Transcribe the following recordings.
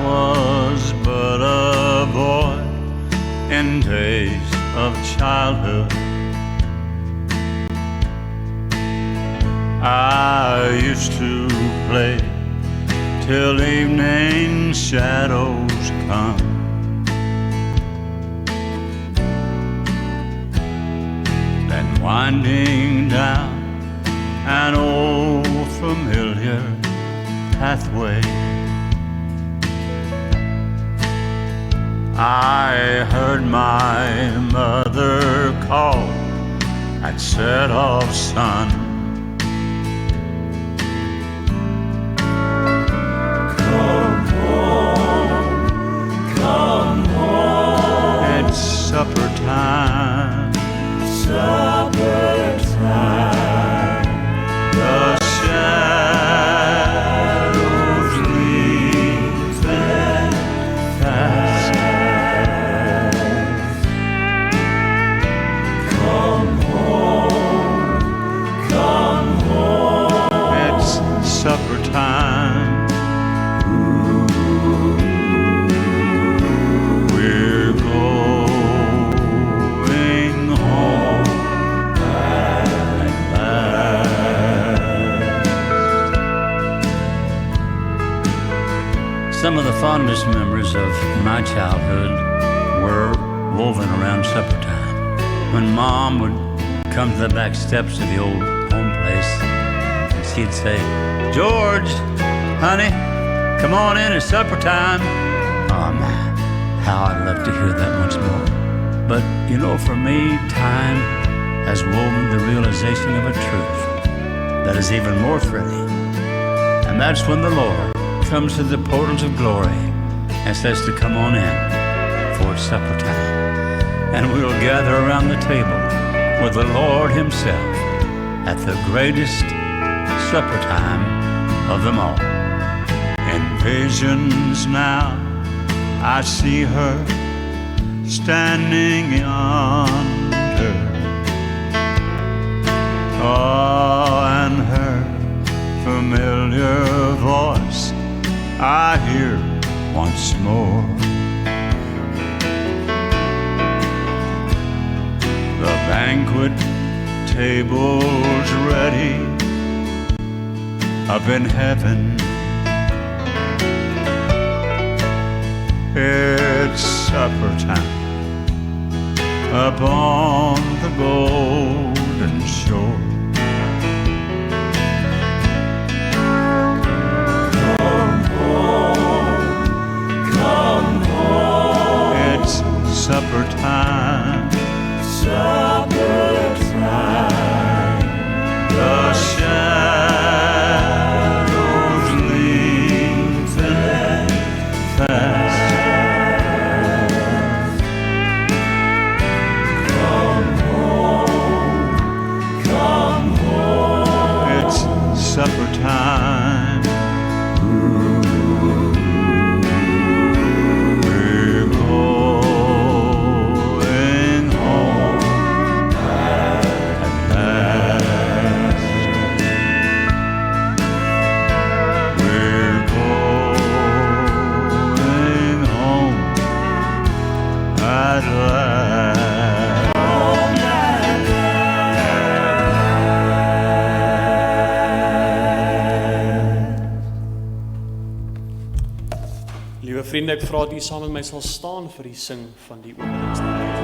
was but a boy in days of childhood. I used to play till evening shadows come. Then winding down an old familiar pathway, I heard my mother call and said, "Oh, son, come home, come home. It's supper time, supper time. The shadows leaving fast. Come home, come home. It's supper time. We're going home at last. Some of the fondest memories of my childhood were woven around supper time, when Mom would come to the back steps of the old home place and she'd say, "George, honey, come on in, it's supper time." Oh man, how I'd love to hear that once more. But you know, for me, time has woven the realization of a truth that is even more thrilling. And that's when the Lord comes to the portals of glory and says to come on in, for it's supper time. And we'll gather around the table with the Lord himself at the greatest supper time of them all. In visions now, I see her standing yonder. Oh, and her familiar voice I hear once more. The banquet table's ready up in heaven. It's supper time upon the golden shore. Come home, come home. It's supper time, supper time. The shadows leaving fast. Supper time. We're going home at last. We're going home at last. Vriende, ek vra dat u saam met my sal staan vir die sing van die openingslied.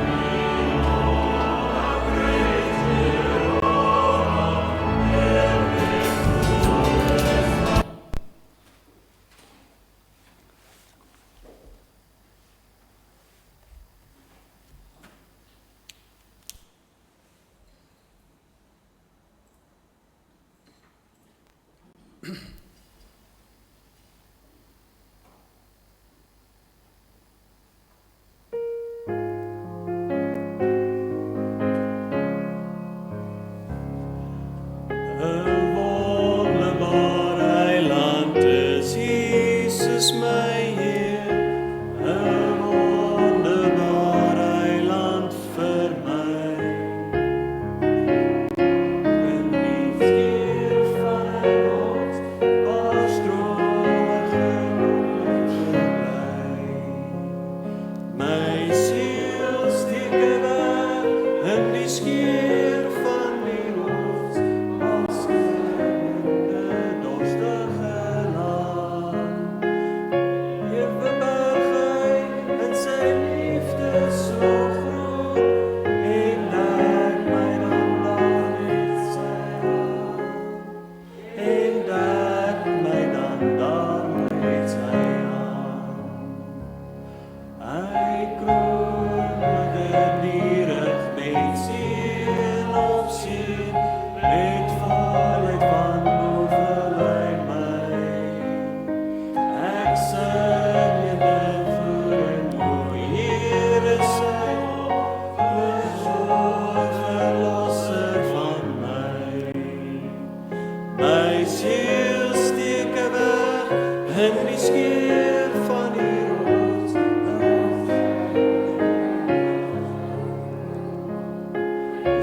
in die skeur van die rots.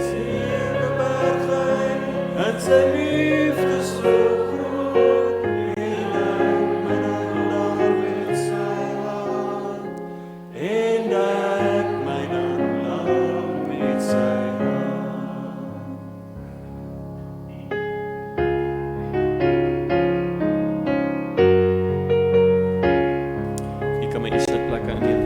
Sien die bergheid en sy liefde so groot, en ek my dan met sy hand, en ek my dan met sy hand. Hier kan my iets sitplekke inneem.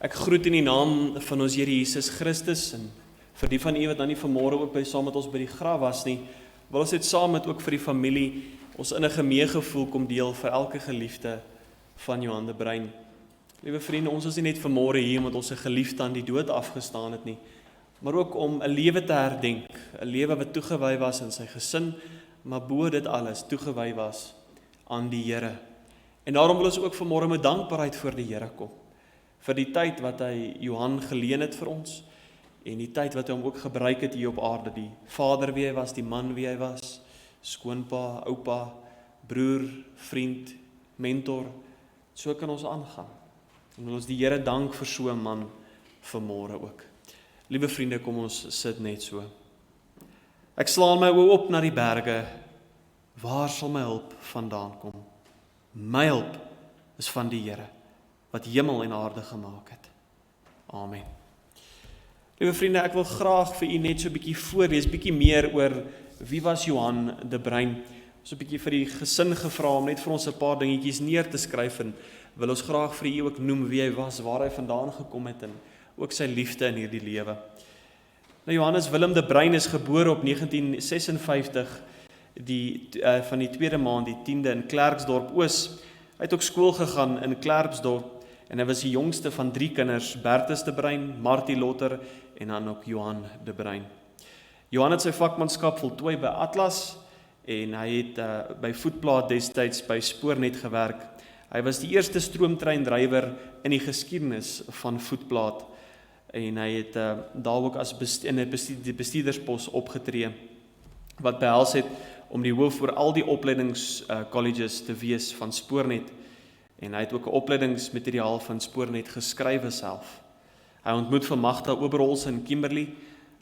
Ek groet in die naam van ons Here Jesus Christus, en vir die van u wat nou nie vanmôre ook saam met ons by die graf was nie, wil ons dit saam met ook vir die familie ons innige meegevoel kom deel vir elke geliefde van Johan de Bruin. Liewe vriende, ons is nie net vanmôre hier omdat ons 'n geliefde aan die dood afgestaan het nie, maar ook om 'n lewe te herdenk, 'n lewe wat toegewy was aan sy gesin, maar bo dit alles toegewy was aan die Here. En daarom wil ons ook vanmôre met dankbaarheid voor die Here kom, vir die tyd wat hy Johan geleen het vir ons, en die tyd wat hy hom ook gebruik het hier op aarde, die vader wie hy was, die man wie hy was, skoonpa, oupa, broer, vriend, mentor, so kan ons aangaan. En wil ons die Here dank vir so 'n man vanmôre ook. Liewe vriende, kom ons sit net so. Ek slaan my oë op na die berge, waar sal my hulp vandaan kom? My hulp is van die Here, wat hemel en aarde gemaak het. Amen. Liewe vriende, ek wil graag vir u net so 'n bietjie voorlees, bietjie meer oor wie was Johan de Bruin. So 'n bietjie vir die gesin gevra om net vir ons 'n paar dingetjies neer te skryf, en wil ons graag vir u ook noem wie hy was, waar hy vandaan gekom het, en ook sy liefde in hierdie lewe. Nou, Johannes Willem de Bruin is gebore op 1956, van die tweede maand, die 10de in Klerksdorp Oos. Hy het ook skool gegaan in Klerksdorp, en hy was die jongste van 3 kinders, Bertus de Bruin, Martie Lotter, en dan ook Johan de Bruin. Johan het sy vakmanskap voltooi by Atlas, en hy het by Voetplaat destyds by Spoornet gewerk. Hy was die eerste stroomtreindrywer in die geskiedenis van Voetplaat, en hy het daar ook in 'n bestuurderspos opgetree, wat behels het om die hoof oor al die opleidingscolleges te wees van Spoornet, en hy het ook 'n opleidingsmateriaal van Spoornet geskrywe self. Hy ontmoet vir Magda Oberholz in Kimberley.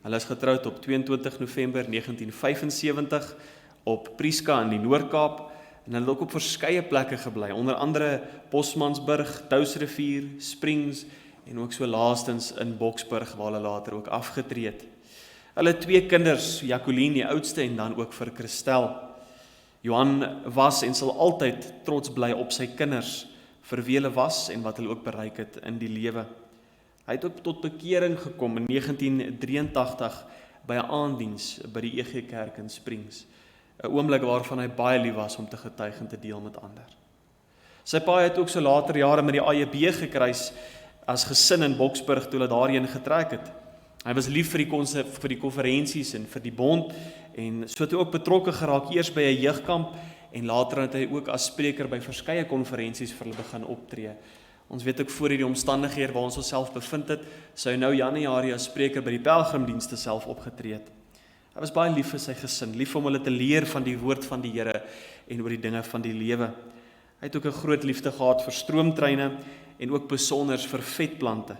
Hulle is getroud op 22 November 1975 op Prieska in die Noord-Kaap, en hulle het ook op verskeie plekke gebly, onder andere Bosmansburg, Touwsrivier, Springs, en ook so laastens in Boksburg, waar hulle later ook afgetree het. Hulle het 2 kinders, Jacqueline die oudste, en dan ook vir Christel. Johan was en sal altyd trots bly op sy kinders, vir wie hulle was en wat hulle ook bereik het in die lewe. Hy het ook tot bekering gekom in 1983 by 'n aanddiens by die EG Kerk in Springs, 'n oomblik waarvan hy baie lief was om te getuig en te deel met ander. Sy pa het ook so later jare met die AJB gekruis as gesin in Boksburg toe hulle daarheen getrek het. Hy was lief vir die konferensies en vir die bond, en so het hy ook betrokke geraak, eers by 'n jeugkamp, en later het hy ook as spreker by verskeie konferensies vir hulle begin optree. Ons weet ook voor hierdie omstandighede waar ons osself bevind het, sou hy nou Januarie as spreker by die pelgrimdienste self opgetree het. Hy was baie lief vir sy gesin, lief om hulle te leer van die woord van die Here en oor die dinge van die lewe. Hy het ook 'n groot liefde gehad vir stroomtreine en ook besonders vir vetplante.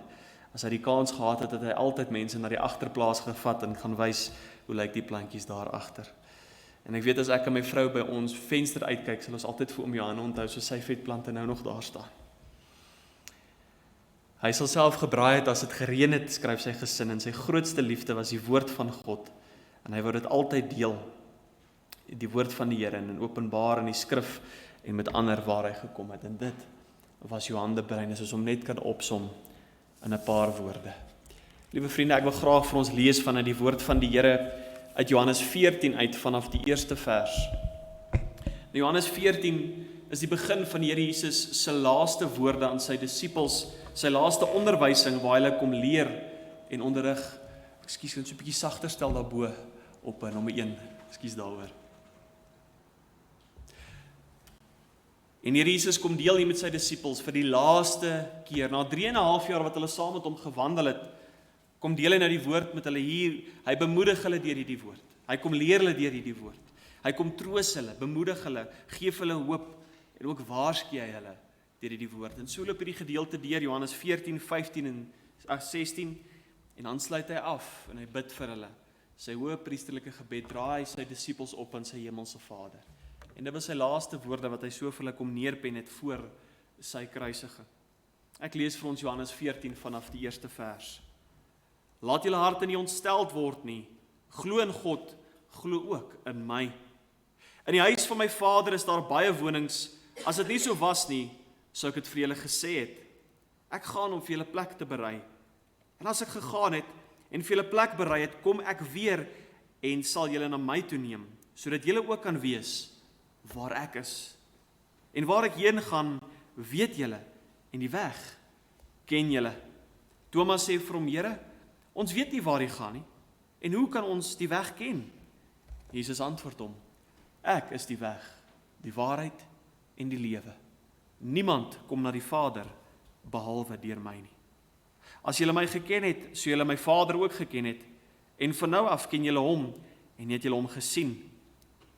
As hy die kans gehad het, het hy altyd mense na die agterplaas gevat en gaan wys hoe lyk die plantjies daar agter. En ek weet as ek en my vrou by ons venster uitkyk, sal ons altyd vir oom Johan onthou, so sy vetplante nou nog daar staan. Hy sal self gebraai het as dit gereën het, skryf sy gesin, en sy grootste liefde was die woord van God, en hy wou dit altyd deel, die woord van die Here, en openbaar in die skrif, en met ander waar hy gekom het, en dit was Johan de Bruin, as ons hom net kan opsom in 'n paar woorde. Liewe vriende, ek wil graag vir ons lees vanuit die woord van die Here, uit Johannes 14 uit, vanaf die eerste vers. Nou, Johannes 14 is die begin van die Here Jesus se laaste woorde aan sy disippels, sy laaste onderwysing waar hy kom leer en onderrig. Ekskuus, kan so 'n bietjie sagter stel daarbo op nommer 1. Ekskuus daaroor. En Here Jesus kom deel hier met sy disippels vir die laaste keer, na 3,5 jaar wat hulle saam met hom gewandel het, kom deel hy nou die woord met hulle hier, hy bemoedig hulle deur hierdie woord. Hy kom leer hulle deur hierdie woord. Hy kom troos hulle, bemoedig hulle, gee vir hulle hoop en ook waarsku hy hulle deur hierdie woord. En so loop hierdie gedeelte deur Johannes 14, 15 en 16 en dan sluit hy af en hy bid vir hulle. Sy hoë priesterlike gebed draai hy sy disippels op aan sy hemelse Vader. En dit was sy laaste woorde wat hy so vir hulle kom neerpen het voor sy kruisiging. Ek lees vir ons Johannes 14 vanaf die eerste vers. Laat julle harte nie ontsteld word nie. Glo in God, glo ook in my. In die huis van my Vader is daar baie wonings. As dit nie so was nie, sou ek dit vir julle gesê het. Ek gaan om vir julle plek te berei. En as ek gegaan het en vir julle plek berei het, kom ek weer en sal julle na my toe neem, sodat julle ook kan wees waar ek is. En waar ek heen gaan, weet julle, en die weg ken julle. Thomas sê vir hom, Here, ons weet nie waar hy gaan nie, en hoe kan ons die weg ken? Jesus antwoord hom, ek is die weg, die waarheid en die lewe. Niemand kom na die Vader behalwe deur my nie. As julle my geken het, so julle my Vader ook geken het, en van nou af ken julle hom, en het julle hom gesien.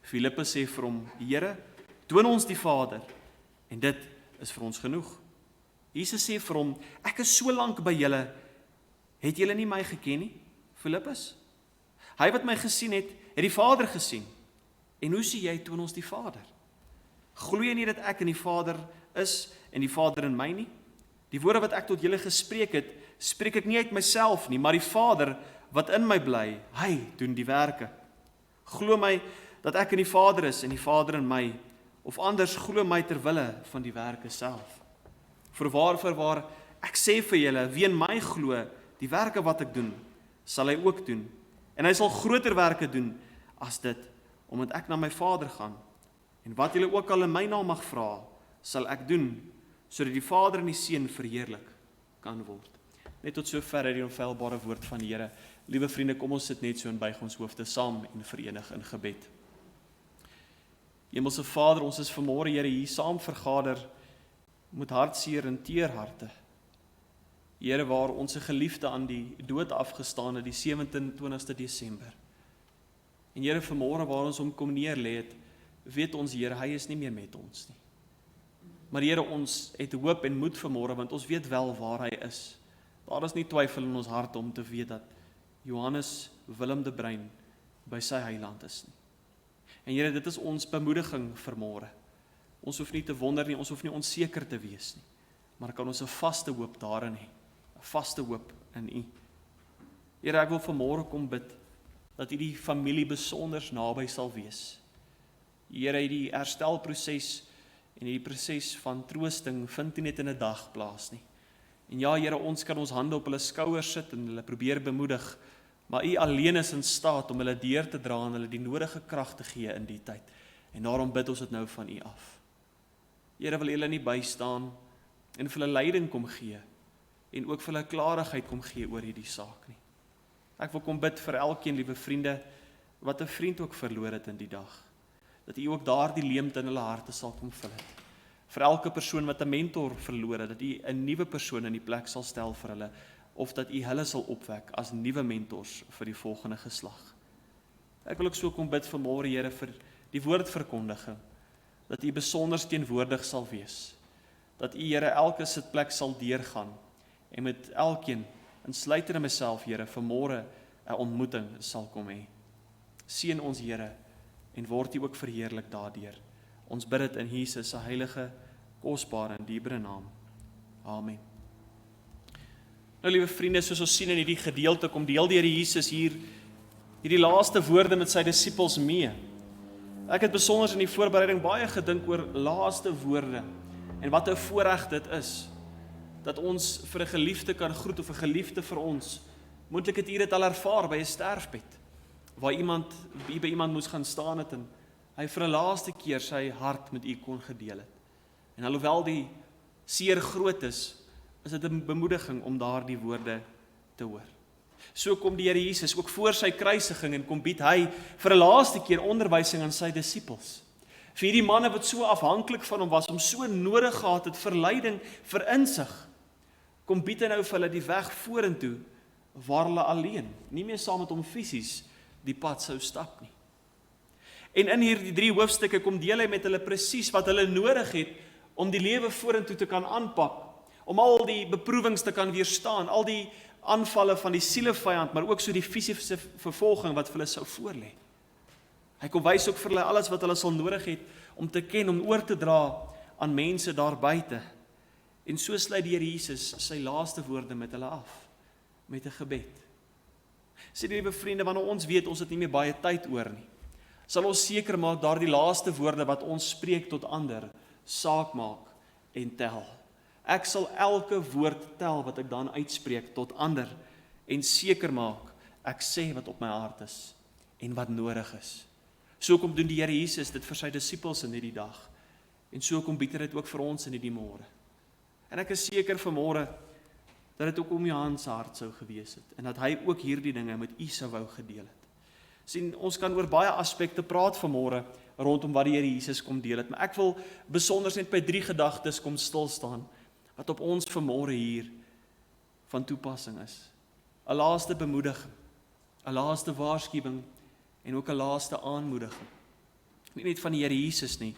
Filippus sê vir hom, Here, toon ons die Vader, en dit is vir ons genoeg. Jesus sê vir hom, ek is so lank by julle, het julle nie my geken nie, Filippus? Hy wat my gesien het, het die Vader gesien. En hoe sê jy, toon ons die Vader? Glo jy nie dat ek in die Vader is, en die Vader in my nie? Die woorde wat ek tot julle gespreek het, spreek ek nie uit myself nie, maar die Vader wat in my bly, hy doen die werke. Glo my dat ek in die Vader is en die Vader in my, of anders glo my ter wille van die werke self. Voorwaar, ek sê vir julle, wie in my glo, die werke wat ek doen, sal hy ook doen. En hy sal groter werke doen as dit, omdat ek na my Vader gaan. En wat julle ook al in my naam mag vra, sal ek doen, sodat die Vader en die Seun verheerlik kan word. Net tot sover uit die onfeilbare woord van die Here. Liewe vriende, kom ons sit net so en buig ons hoofde saam en verenig in gebed. Hemelse Vader, ons is vanmôre, Here, hier saam vergader met hartseer en teer harte. Here, waar ons geliefde aan die dood afgestaan het, die 27 Desember. En Here, vanmôre waar ons hom kom neerlê het, weet ons, Here, hy is nie meer met ons nie. Maar Here, ons het hoop en moed vanmôre, want ons weet wel waar hy is. Daar is nie twyfel in ons hart om te weet dat Johannes Willem de Bruin by sy heiland is nie. En Here, dit is ons bemoediging vanmôre. Ons hoef nie te wonder nie, ons hoef nie onseker te wees nie, maar kan ons 'n vaste hoop daarin hê, 'n vaste hoop in U. Here, ek wil vanmôre kom bid dat U die familie besonder naby sal wees. Here, die herstelproses en die proses van troosting vind nie net in 'n dag plaas nie. En ja, Here, ons kan ons hande op hulle skouers sit en hulle probeer bemoedig, maar U alleen is in staat om hulle deur te dra en hulle die nodige krag te gee in die tyd. En daarom bid ons dit nou van U af. Here, wil hulle nie bystaan en vir hulle leiding kom gee en ook vir hulle klarigheid kom gee oor hierdie saak nie. Ek wil kom bid vir elkeen, liewe vriende, wat 'n vriend ook verloor het in die dag. Dat U ook daardie leemte in hulle harte sal kom vul het. Vir elke persoon wat 'n mentor verloor het, dat U 'n nuwe persoon in die plek sal stel vir hulle, of dat U hulle sal opwek as nuwe mentors vir die volgende geslag. Ek wil ook so kom bid vanmôre, Here, vir die woordverkondiging, dat U besonder teenwoordig sal wees, dat U, Here, elke sitplek sal deurgaan, en met elkeen, insluitende myself, Here, vanmôre 'n ontmoeting sal kom hê. Seën ons, Here, en word U ook verheerlik daardeur. Ons bid dit in Jesus se heilige, kosbare en dierbare naam. Amen. Nou, liewe vriende, soos ons sien in hierdie gedeelte, kom deel die Here Jesus hierdie laaste woorde met sy disippels mee. Ek het besonder in die voorbereiding baie gedink oor laaste woorde, en wat 'n voorreg dit is, dat ons vir 'n geliefde kan groet, of 'n geliefde vir ons. Moontlik het U dit al ervaar by 'n sterfbed, waar U by iemand moes gaan staan het, en hy vir 'n laaste keer sy hart met U kon gedeel het. En alhoewel die seer groot is dit 'n bemoediging om daardie woorde te hoor. So kom die Here Jesus ook voor sy kruisiging en kom bied hy vir 'n laaste keer onderwysing aan sy disippels. Vir hierdie manne wat so afhanklik van hom was, om so nodig gehad het vir leiding, vir insig, kom bied hy nou vir hulle die weg vorentoe, waar hulle alleen, nie meer saam met hom fisies, die pad sou stap nie. En in hierdie 3 hoofstukke kom deel hy met hulle presies wat hulle nodig het om die lewe vorentoe te kan aanpak, om al die beproewings te kan weerstaan, al die aanvalle van die sielevyand, maar ook so die fisiese vervolging wat vir hulle sou voorlê. Hy kom wys ook vir hulle alles wat hulle sal nodig het om te ken, om oor te dra aan mense daar buite. En so sluit die Here Jesus sy laaste woorde met hulle af, met 'n gebed. Sê die liewe vriende, wanneer ons weet ons het nie meer baie tyd oor nie, sal ons seker maak daardie laaste woorde wat ons spreek tot ander, saak maak en tel. Ek sal elke woord tel wat ek dan uitspreek tot ander en seker maak, ek sê wat op my hart is en wat nodig is. So kom doen die Here Jesus dit vir sy disippels in hierdie dag. En so kom bied hy dit ook vir ons in hierdie môre. En ek is seker vanmôre dat dit ook om Johan se hart sou gewees het en dat hy ook hierdie dinge met u sou wou gedeel het. Sien, ons kan oor baie aspekte praat vanmôre rondom wat die Here Jesus kom deel het, maar ek wil besonder net by 3 gedagtes kom stil staan wat op ons vanmôre hier van toepassing is. 'n Laaste bemoediging, 'n laaste waarskuwing en ook 'n laaste aanmoediging. Nie net van die Here Jesus nie,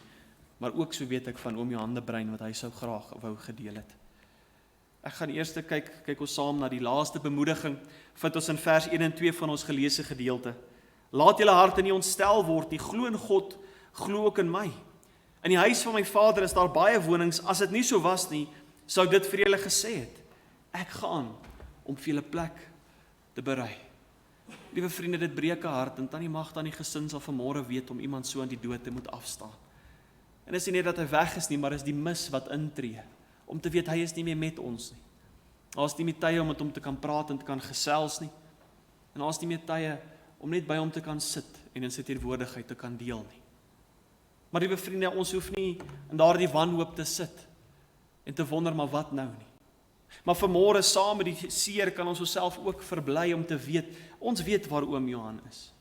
maar ook so weet ek van oom Johan de Bruin wat hy sou graag wou gedeel het. Ek gaan eers kyk ons saam na die laaste bemoediging, vind ons in vers 1 en 2 van ons geleesde gedeelte. Laat julle harte nie ontstel word nie, glo in God, glo ook in my. In die huis van my Vader is daar baie wonings, as dit nie so was nie, sou ek dit vir julle gesê het. Ek gaan om vir julle plek te berei. Liewe vriende, dit breek 'n hart en Tannie Magda en die gesin sal vanmôre weet om iemand so aan die dood te moet afstaan. En is nie net dat hy weg is nie, maar is die mis wat intree, om te weet hy is nie meer met ons nie. Daar is nie meer tye om met hom te kan praat en te kan gesels nie. En daar is nie meer tye om net by hom te kan sit en in sy teenwoordigheid te kan deel nie. Maar liewe vriende, ons hoef nie in daardie wanhoop te sit en te wonder, maar wat nou nie. Maar vanmôre saam met die seer kan ons onsself ook verbly om te weet, ons weet waar oom Johan is.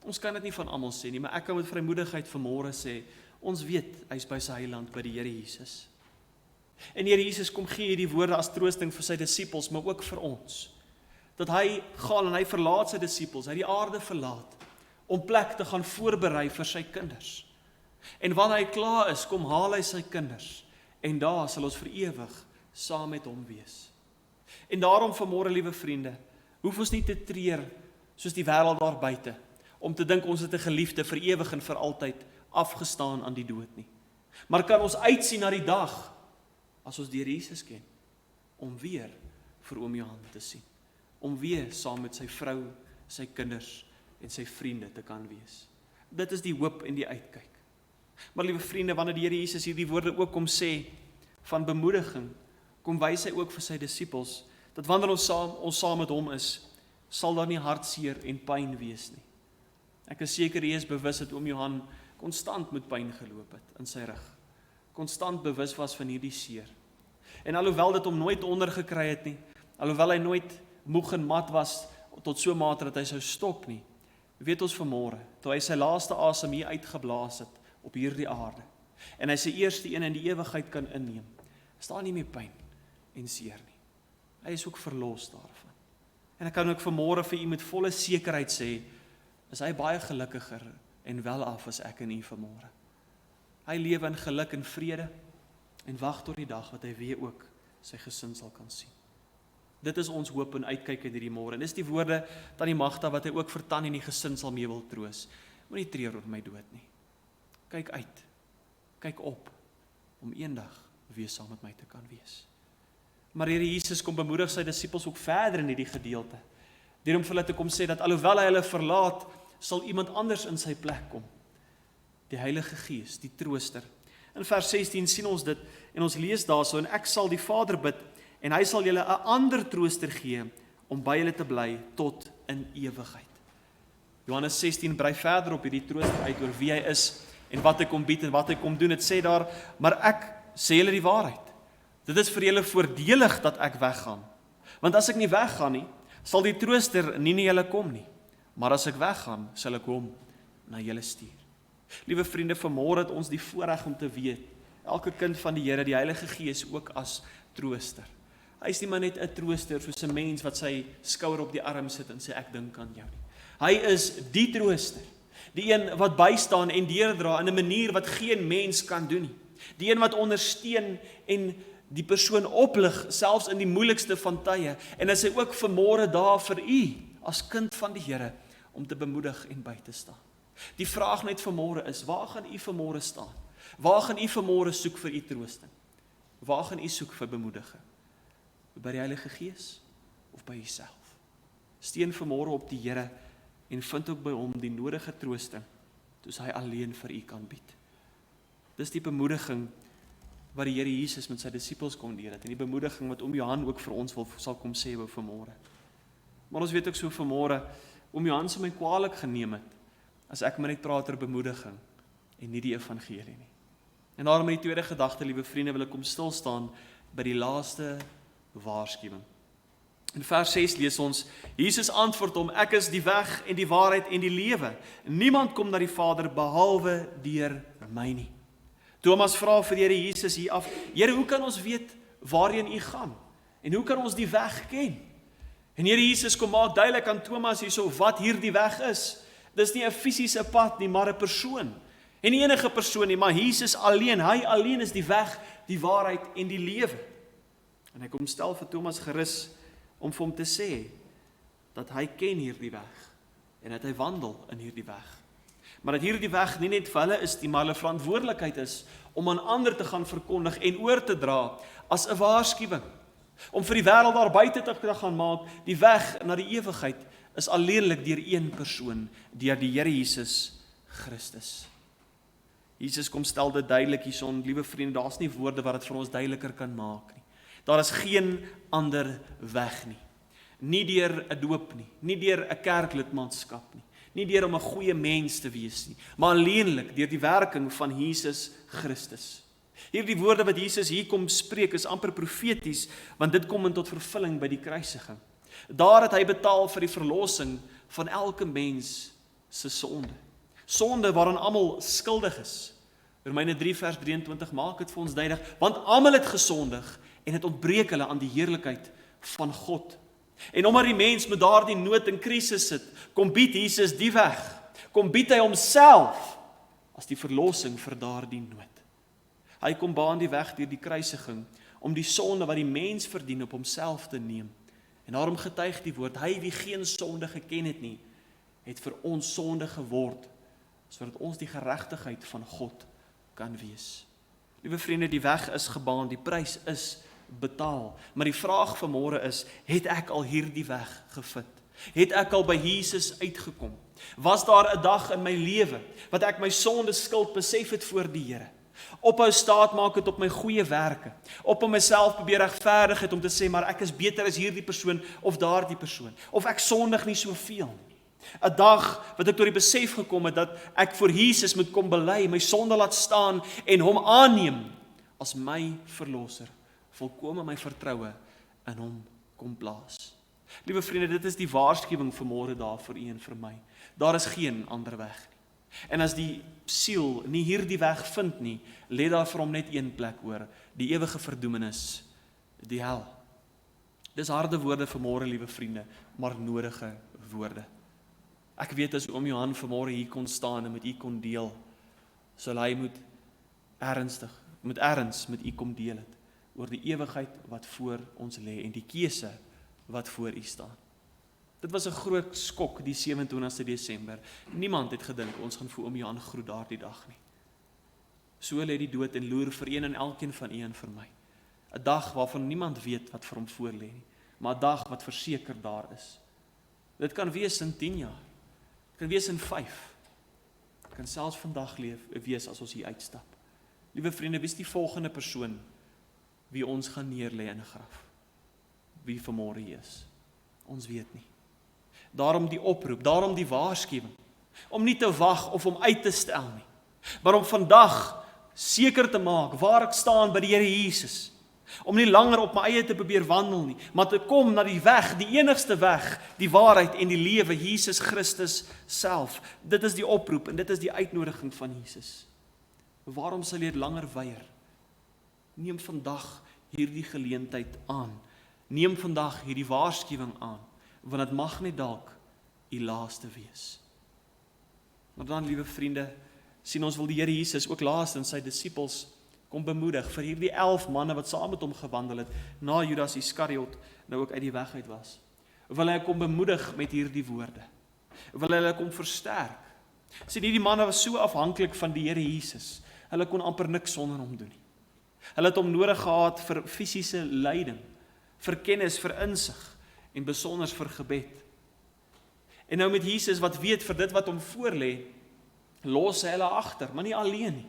Ons kan dit nie van almal sê nie, maar ek kan met vrymoedigheid vanmôre sê, ons weet hy is by sy heiland, by die Here Jesus. En die Here Jesus kom gee hierdie woorde as troosting vir sy disippels, maar ook vir ons. Dat hy gaan en hy verlaat sy disippels, hy die aarde verlaat, om plek te gaan voorberei vir sy kinders. En wanneer hy klaar is, kom haal hy sy kinders, en daar sal ons vir ewig saam met hom wees. En daarom vanmôre, liewe vriende, hoef ons nie te treur soos die wêreld daar buite, om te dink ons het 'n geliefde vir ewig en vir altyd afgestaan aan die dood nie. Maar kan ons uitsien na die dag, as ons die Here Jesus ken, om weer vir oom Johan te sien, om weer saam met sy vrou, sy kinders en sy vriende te kan wees. Dit is die hoop en die uitkyk. Maar liewe vriende, wanneer die Here Jesus hierdie woorde ook kom sê, van bemoediging, kom wys hy ook vir sy disippels, dat wanneer ons saam met hom is, sal daar nie hartseer en pyn wees nie. Ek is seker hy is bewus dat oom Johan konstant met pyn geloop het in sy rug, konstant bewus was van hierdie seer. En alhoewel dit hom nooit ondergekry het nie, alhoewel hy nooit moeg en mat was, tot so mate dat hy sou stop nie, weet ons vanmôre, toe hy sy laaste asem hier uitgeblaas het, op hierdie aarde, en hy sy eerste een in die ewigheid kan inneem, is daar nie meer pyn en seer nie. Hy is ook verlos daarvan. En ek kan ook vanmôre vir u met volle sekerheid sê, is hy baie gelukkiger en welaf as ek en u vanmôre. Hy lewe in geluk en vrede en wag tot die dag wat hy weer ook sy gesin sal kan sien. Dit is ons hoop en uitkyk in hierdie môre. En dis die woorde Tannie Magda wat hy ook vir Tannie en die gesin sal mee wil troos. Moenie treur oor my dood nie. Kyk uit, kyk op, om eendag weer saam met my te kan wees. Maar Here Jesus kom bemoedig sy disippels ook verder in hierdie gedeelte, deur om vir hulle te kom sê dat alhoewel hy hulle verlaat, sal iemand anders in sy plek kom. Die Heilige Gees, die trooster. In vers 16 sien ons dit, en ons lees daarso, en ek sal die Vader bid, en hy sal julle 'n ander trooster gee, om by julle te bly tot in ewigheid. Johannes 16 brei verder op hierdie trooster uit oor wie hy is, en wat hy kom bied en wat hy kom doen. Het sê daar, maar ek sê julle die waarheid. Dit is vir julle voordelig dat ek weggaan. Want as ek nie weggaan nie, sal die trooster nie na julle kom nie. Maar as ek weggaan, sal ek hom na julle stuur. Liewe vriende, vanmôre het ons die voorreg om te weet, elke kind van die Here, die Heilige Gees ook as trooster. Hy is nie maar net 'n trooster soos 'n mens wat sy skouer op die arm sit en sê ek dink aan jou nie. Hy is die trooster, die een wat bystaan en deurdra in 'n manier wat geen mens kan doen nie. Die een wat ondersteun en die persoon oplig, selfs in die moeilikste van tye. En is hy ook vanmôre daar vir u, as kind van die Here, om te bemoedig en by te staan. Die vraag net vanmôre is, waar gaan u vanmôre staan? Waar gaan u vanmôre soek vir u troosting? Waar gaan u soek vir bemoediging? By die Heilige Gees of by jouself? Steun vanmôre op die Here en vind ook by hom die nodige troosting, soos hy alleen vir u kan bied. Dis die bemoediging wat die Here Jesus met sy disippels kom deel het, en die bemoediging wat oom Johan ook vir ons sal kom sê oor vanmôre. Maar ons weet ook so vanmôre, oom Johan sal my kwaadlik geneem het, as ek maar net praat oor bemoediging, en nie die evangelie nie. En daarom in die tweede gedagte, liewe vriende, wil ek kom stil staan by die laaste waarskuwing. In vers 6 lees ons, Jesus antwoord hom, ek is die weg en die waarheid en die lewe. Niemand kom na die Vader behalwe deur my nie. Thomas vra vir die Here Jesus hier af, Here, hoe kan ons weet waarheen u gaan? En hoe kan ons die weg ken? En Here Jesus kom maak duidelik aan Thomas hierso wat hierdie weg is. Dis nie 'n fisiese pad nie, maar 'n persoon. En nie enige persoon nie, maar Jesus alleen, hy alleen is die weg, die waarheid en die lewe. En hy kom stel vir Thomas gerus om vir hom te sê dat hy ken hierdie weg en dat hy wandel in hierdie weg. Maar dat hierdie weg nie net vir hulle is nie, maar hulle verantwoordelikheid is om aan ander te gaan verkondig en oor te dra as 'n waarskuwing. Om vir die wêreld daar buite te gaan maak, die weg na die ewigheid is alleenlik deur een persoon, deur die Here Jesus Christus. Jesus kom stel dit duidelik hierson, liewe vriende, daar's nie woorde wat dit vir ons duideliker kan maak nie. Daar is geen ander weg nie. Nie deur 'n doop nie, nie deur 'n kerklidmaatskap nie, nie deur om 'n goeie mens te wees nie, maar alleenlik deur die werking van Jesus Christus. Hierdie woorde wat Jesus hier kom spreek is amper profeties, want dit kom in tot vervulling by die kruisiging. Daar het hy betaal vir die verlossing van elke mens se sonde. Sonde waaraan almal skuldig is. Romeine 3 vers 23 maak dit vir ons duidelik, want almal het gesondig en het ontbreek hulle aan die heerlikheid van God. En omdat die mens met daardie nood en krisis sit, kom bied Jesus die weg. Kom bied hy homself as die verlossing vir daardie nood. Hy kom baan die weg deur die kruisiging om die sonde wat die mens verdien op homself te neem. En daarom getuig die woord, hy wie geen sonde geken het nie, het vir ons sonde geword, sodat ons die geregtigheid van God kan wees. Liewe vriende, die weg is gebaan, die prys is betaal. Maar die vraag vanmôre is, het ek al hierdie weg gevind? Het ek al by Jesus uitgekom? Was daar 'n dag in my lewe wat ek my sonde skuld besef het voor die Here? Ophou staat maak het op my goeie werke, op om myself probeer regverdig het om te sê, maar ek is beter as hierdie persoon of daardie persoon, of ek sondig nie soveel nie. 'n Dag wat ek tot die besef gekom het dat ek voor Jesus moet kom bely, my sonde laat staan en hom aanneem as my verlosser, volkome my vertroue in hom kom plaas. Liewe vriende, dit is die waarskuwing vanmôre daar vir u en vir my. Daar is geen ander weg nie. En as die siel nie hierdie weg vind nie, lê daar vir hom net een plek oor, die ewige verdoemenis, die hel. Dis harde woorde vanmôre, liewe vriende, maar nodige woorde. Ek weet as oom Johan vanmôre hier kon staan en met u kon deel, sal hy moet erns met u kom deel het, oor die ewigheid wat voor ons lê en die keuse wat voor u staan. Dit was 'n groot skok die 27 Desember. Niemand het gedink ons gaan vir oom Johan groet daardie dag nie. So lê die dood en loer vir een en elkeen van u en vir my. 'n Dag waarvan niemand weet wat vir hom voor lê nie, maar 'n dag wat verseker daar is. Dit kan wees in 10 jaar. Dit kan wees in 5. Dit kan selfs vandag wees as ons hier uitstap. Liewe vriende, wie is die volgende persoon wie ons gaan neerlê in 'n graf? Wie vanmôre hier is? Ons weet nie. Daarom die oproep, daarom die waarskuwing, om nie te wag of om uit te stel nie, maar om vandag seker te maak waar ek staan by die Here Jesus, om nie langer op my eie te probeer wandel nie, maar te kom na die weg, die enigste weg, die waarheid en die lewe, Jesus Christus self. Dit is die oproep en dit is die uitnodiging van Jesus. Waarom sal jy dit langer weier? Neem vandag hierdie geleentheid aan. Neem vandag hierdie waarskuwing aan, want dit mag net dalk u laaste wees. Maar dan, liewe vriende, sien ons wil die Here Jesus ook laastens sy disippels kom bemoedig vir hierdie 11 manne wat saam met hom gewandel het, na Judas Iskariot nou ook uit die weg uit was. Wil hy kom bemoedig met hierdie woorde. Wil hulle kom versterk. Sien, hierdie manne was so afhanklik van die Here Jesus. Hulle kon amper niks sonder hom doen nie. Hulle het hom nodig gehad vir fisiese leiding, vir kennis, vir insig en besonders vir gebed. En nou met Jesus wat weet vir dit wat hom voorlê, los hy hulle agter, maar nie alleen nie.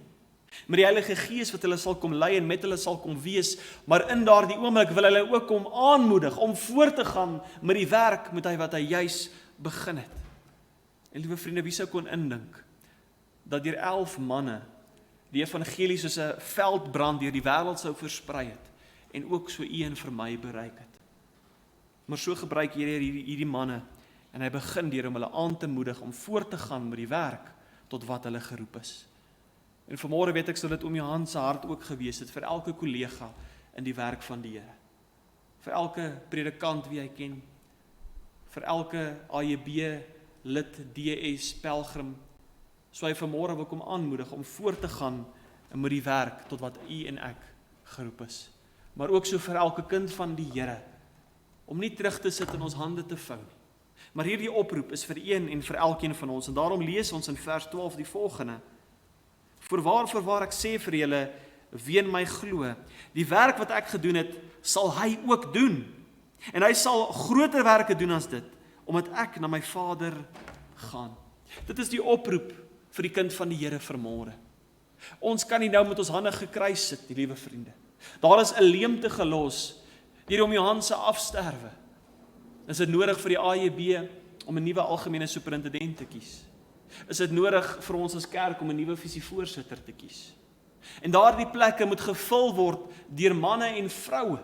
Met die Heilige Gees wat hulle sal kom lei en met hulle sal kom wees, maar in daardie oomblik wil hulle ook kom aanmoedig om voort te gaan met die werk met wat hy juis begin het. En liewe vriende, wie sou kon indink dat deur 11 manne die evangelie soos 'n veldbrand deur die wêreld sou versprei het en ook so u en vir my bereik het. Maar so gebruik hierdie manne en hy begin deur om hulle aan te moedig om voort te gaan met die werk tot wat hulle geroep is. En vanmôre weet ek sou dit Johan se hart ook gewees het vir elke kollega in die werk van die Here. Vir elke predikant wie hy ken, vir elke AJB lid, DS, pelgrim, so hy vanmôre wil kom aanmoedig om voort te gaan met die werk tot wat u en ek geroep is. Maar ook so vir elke kind van die Here, om nie terug te sit in ons hande te vou nie. Maar hierdie oproep is vir een en vir elkeen van ons, en daarom lees ons in vers 12 die volgende: Voorwaar ek sê vir julle, wie in my glo, die werk wat ek gedoen het, sal hy ook doen. En hy sal groter werke doen as dit, omdat ek na my Vader gaan. Dit is die oproep vir die kind van die Here vanmôre. Ons kan nie nou met ons hande gekruis sit, die liewe vriende. Daar is 'n leemte gelos deur Johan se afsterwe. Is dit nodig vir die AJB om 'n nuwe algemene superintendent te kies? Is dit nodig vir ons as kerk om 'n nuwe visievoorsitter te kies? En daardie plekke moet gevul word deur manne en vroue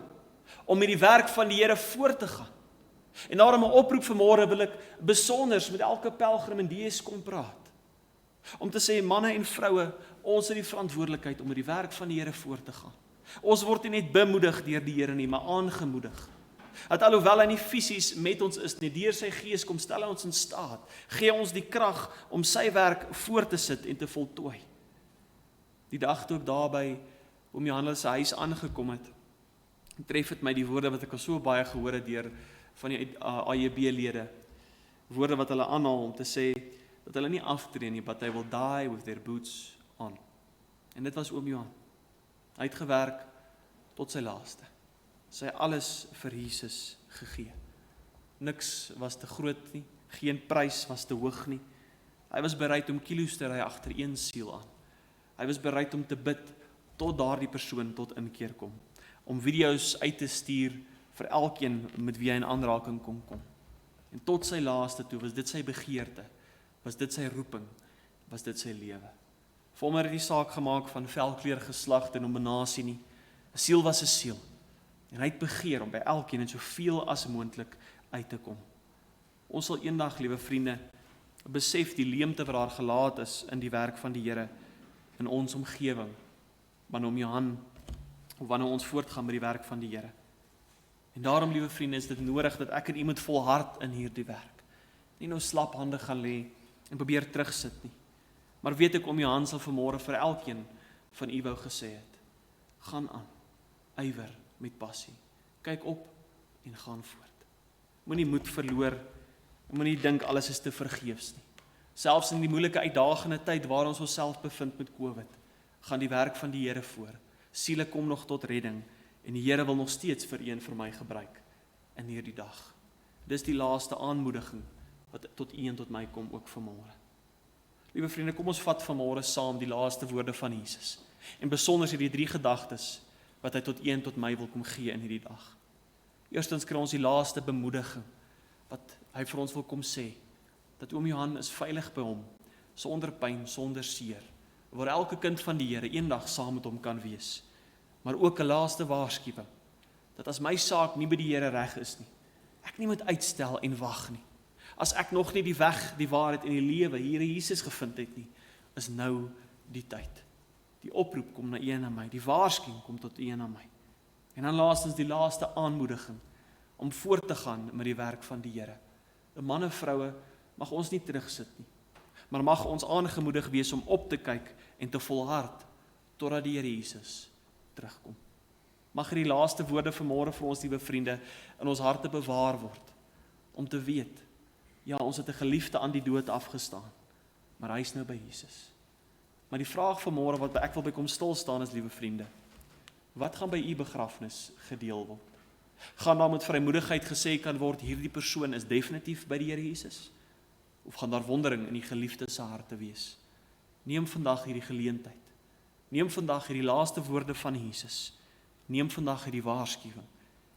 om met die werk van die Here voort te gaan. En daarom 'n oproep vanmôre wil ek besonders met elke pelgrim en DS kom praat. Om te sê, manne en vroue, ons het die verantwoordelikheid om met die werk van die Here voort te gaan. Ons word nie net bemoedig deur die Here nie, maar aangemoedig. Dat alhoewel hy nie fisies met ons is nie, deur sy Gees kom stel hy ons in staat, gee ons die krag om sy werk voort te sit en te voltooi. Die dag toe ek daar by Johan se huis aangekom het, tref het my die woorde wat ek al so baie gehoor het deur van die AJB-lede, woorde wat hulle aanhaal om te sê dat hulle nie aftree nie, but they will die with their boots on. En dit was Johan. Hy het gewerk tot sy laaste. Sy alles vir Jesus gegee. Niks was te groot nie, geen prys was te hoog nie. Hy was bereid om kilos te ry agter een siel aan. Hy was bereid om te bid tot daardie persoon tot inkeer kom. Om video's uit te stuur vir elkeen met wie hy in aanraking kom. En tot sy laaste toe was dit sy begeerte, was dit sy roeping, was dit sy lewe. Vir hom het die saak gemaak van velkleur, geslag en nominasie nie. 'n Siel was 'n siel. En hy het begeer om by elkeen en soveel as moontlik uit te kom. Ons sal eendag, liewe vriende, besef die leemte wat daar gelaat is in die werk van die Here in ons omgewing, wanneer Johan of wanneer ons voortgaan met die werk van die Here. En daarom, liewe vriende, is dit nodig dat ek en u moet volhard in hierdie werk. Nie nou slaphandig gaan lê en probeer terugsit nie. Maar weet ek Johan sal vanmôre vir elkeen van u wou gesê het: gaan aan, ywer met passie. Kyk op en gaan voort. Moenie moed verloor, moenie dink alles is te vergeefs nie. Selfs in die moeilike uitdagende tyd waar ons onsself bevind met COVID, gaan die werk van die Here voor. Siele kom nog tot redding en die Here wil nog steeds vir u en vir my gebruik in hierdie dag. Dis die laaste aanmoediging wat tot u en tot my kom ook vanmôre. Liewe vriende, kom ons vat vanmôre saam die laaste woorde van Jesus en besonders hierdie 3 gedagtes wat hy tot u en tot my wil kom gee in hierdie dag. Eerstens kry ons die laaste bemoediging wat hy vir ons wil kom sê, dat oom Johan is veilig by hom, sonder pyn, sonder seer, waar elke kind van die Here eendag saam met hom kan wees. Maar ook 'n laaste waarskuwing, dat as my saak nie by die Here reg is nie, ek nie moet uitstel en wag nie. As ek nog nie die weg, die waarheid en die lewe hier in Jesus gevind het nie, is nou die tyd. Die oproep kom na u en na my, die waarskuwing kom tot u en na my. En dan laastens die laaste aanmoediging, om voort te gaan met die werk van die Here. Manne, vroue, mag ons nie terugsit nie, maar mag ons aangemoedig wees om op te kyk en te volhard, totdat die Here Jesus terugkom. Mag hierdie laaste woorde vanmôre vir ons, liewe vriende, in ons harte bewaar word, om te weet, ja, ons het 'n geliefde aan die dood afgestaan, maar hy is nou by Jesus. Maar die vraag vanmôre wat ek wil by kom stil staan is, liewe vriende, wat gaan by u begrafnis gedeel word? Gaan daar met vrymoedigheid gesê kan word, hierdie persoon is definitief by die Here Jesus? Of gaan daar wondering in die geliefde se harte wees? Neem vandag hierdie geleentheid. Neem vandag hierdie laaste woorde van Jesus. Neem vandag hierdie waarskuwing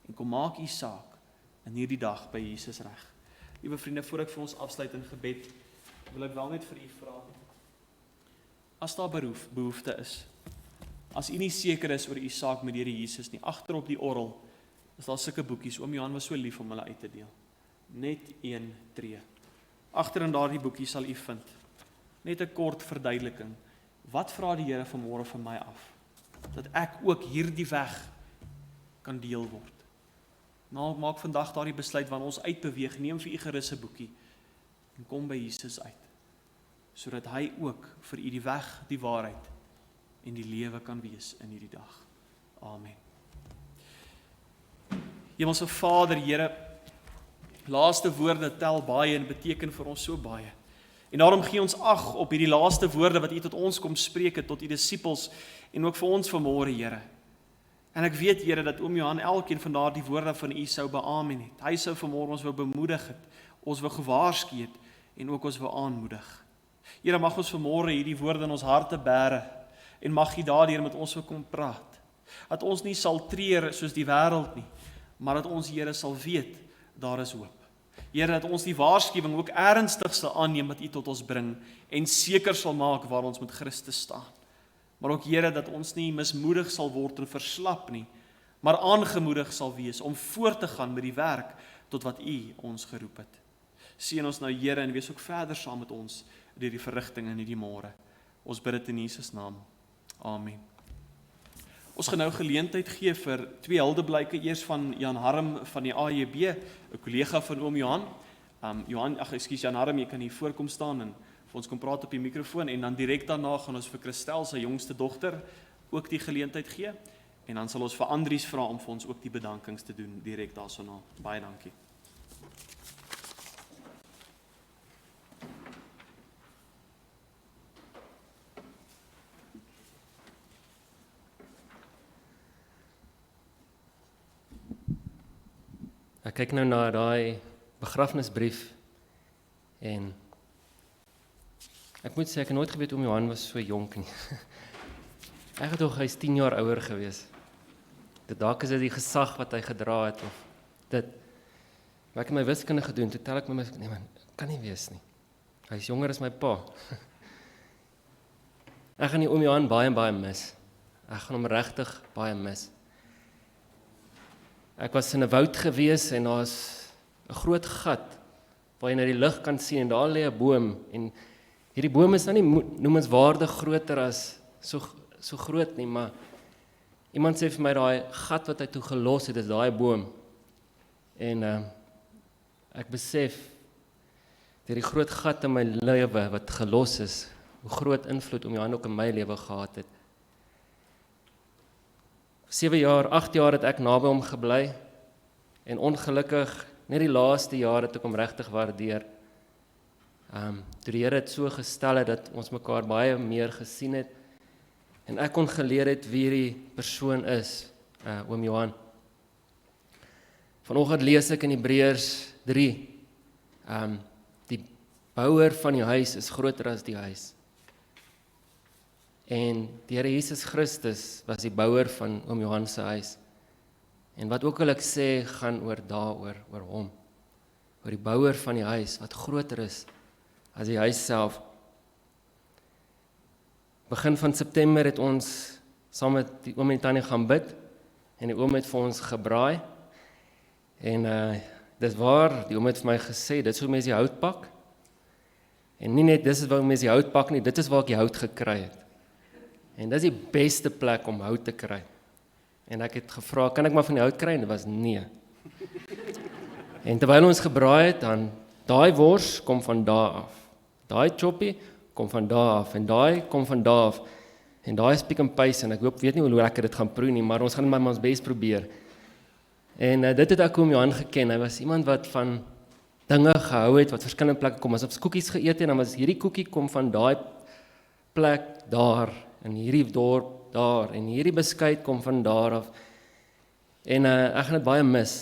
en kom maak u saak in hierdie dag by Jesus reg. Liewe vriende, voor ek vir ons afsluit in gebed, wil ek wel net vir u vra, as daar behoefte is, as u nie seker is oor u saak met die Here Jesus nie, agter op die orgel is daar sulke boekies, oom Johan was so lief om hulle uit te deel. Net een tree. Agter in daardie boekie sal u vind net 'n kort verduideliking. Wat vra die Here vanmôre van my af? Dat ek ook hierdie weg kan deel word. Nou maak vandag daardie besluit wanneer ons uitbeweeg, neem vir u gerus 'n boekie en kom by Jesus uit, sodat hy ook vir u die weg, die waarheid en die lewe kan wees in hierdie dag. Amen. Hemelse Vader, Here, laaste woorde tel baie en beteken vir ons so baie. En daarom gee ons ag op hierdie laaste woorde wat u tot ons kom spreek het, tot u disippels en ook vir ons vanmôre, Here. En ek weet, Here, dat oom Johan elkeen van daardie woorde van u sou beamen het. Hy sou vanmôre ons wou bemoedig het, ons wou gewaarsku het en ook ons wou aanmoedig. Here, mag ons vanmôre hierdie woorde in ons harte bære en mag u daardeur met ons kom praat. Dat ons nie sal treur soos die wêreld nie, maar dat ons, Here, sal weet, daar is hoop. Here, dat ons die waarskuwing ook ernstig sal aanneem wat u tot ons bring en seker sal maak waar ons met Christus staan. Maar ook, Here, dat ons nie mismoedig sal word en verslap nie, maar aangemoedig sal wees om voort te gaan met die werk tot wat u ons geroep het. Seën ons nou, Here, en wees ook verder saam met ons deur die verrigting in hierdie môre. Ons bid dit in Jesus naam. Amen. Ons gaan nou geleentheid gee vir 2 huldeblyke, eers van Jan Harm van die AJB, 'n kollega van oom Johan. Jan Harm, jy kan hier voorkom staan en vir ons kom praat op die mikrofoon, en dan direk daarna gaan ons vir Christel, sy jongste dogter, ook die geleentheid gee, en dan sal ons vir Andries vra om vir ons ook die bedankings te doen, direk daarsona. Baie dankie. Ek kyk nou na daai begrafnisbrief en ek moet sê, ek het nooit geweet oom Johan was so jonk nie. Ek het tog, hy is 10 jaar ouer gewees. Dalk is dit die gesag wat hy gedra het of dit. Maar ek het my wiskunde gedoen, toe tel ek my, nee man, kan nie wees nie. Hy is jonger as my pa. Ek gaan die oom Johan baie mis. Ek gaan hom regtig baie mis. Ek was in 'n woud gewees en daar's 'n groot gat waar jy na die lug kan sien en daar lê 'n boom en hierdie boom is nou nie noemenswaardig groter as so groot nie, maar iemand sê vir my daai gat wat hy toe gelos het, is daai boom. En ek besef deur die groot gat in my lewe wat gelos is, hoe groot invloed oom Johan ook in my lewe gehad het. 8 jaar het ek naby hom gebly en ongelukkig net die laaste jaar het ek hom regtig waardeer. Toe die Here het so gestel het dat ons mekaar baie meer gesien het en ek kon geleer het wie hierdie persoon is, oom Johan. Vanoggend lees ek in Hebreërs 3, die bouer van die huis is groter as die huis. En die Here Jesus Christus was die bouer van oom Johan se huis. En wat ook al ek sê, gaan oor hom. Oor die bouer van die huis, wat groter is as die huis self. Begin van September het ons saam met die oom en die tannie gaan bid, en die oom het vir ons gebraai. En dis waar, die oom het vir my gesê, dit is hoe mens die hout pak. En nie net, dis is waar mens die hout pak nie, dit is waar ek die hout gekry het. En dit is die beste plek om hout te kry. En ek het gevra, kan ek maar van die hout kry? En dit was nee. En terwyl ons gebraai het, dan daai wors kom van daar af. Daai choppie kom van daar af en daai kom van daar af. En daai is pick and paste en ek weet nie hoe lekker dit gaan proe nie, maar ons gaan maar ons bes probeer. En dit het ek oom Johan geken. Hy was iemand wat van dinge gehou het wat verskillende plekke kom. As ons koekies geëet het, dan was hierdie koekie kom van daai plek daar en hierdie dorp daar en hierdie beskuit kom van daar af. En ek gaan dit baie mis.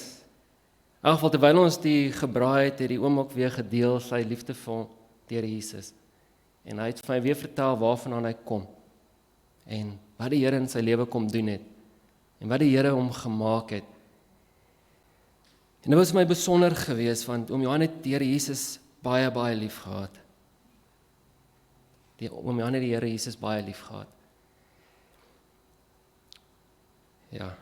In elk geval terwyl ons die gebraai het die oom ook weer gedeel sy liefde vir deur Jesus. En hy het vir my weer vertel waarvandaan hy kom. En wat die Here in sy lewe kom doen het. En wat die Here hom gemaak het. En dit was my besonder geweest, want oom Johan het die Here Jesus baie, baie lief gehad. Oom Johan het die Here Jesus baie lief gehad. Ja.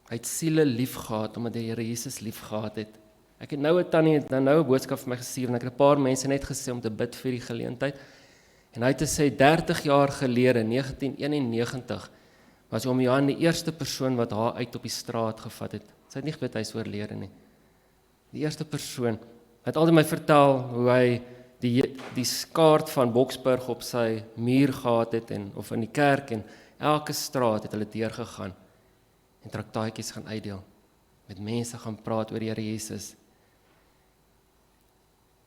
Hy het siele lief gehad, omdat die Here Jesus lief gehad het. Ek het nou 'n tannie, nou 'n boodskap vir my gestuur, en ek het 'n paar mense net gesê om te bid vir die geleentheid. En hy het gesê, 30 jaar gelede, 1991, was oom Johan die eerste persoon wat haar uit op die straat gevat het. Sy het nie geweet hy is oorlede nie. Die eerste persoon. Hy het altyd my vertel hoe hy die kaart van Boksburg op sy muur gehad het, of in die kerk, en elke straat het hulle deurgegaan, en traktaatjies gaan uitdeel, met mense gaan praat oor die Here Jesus.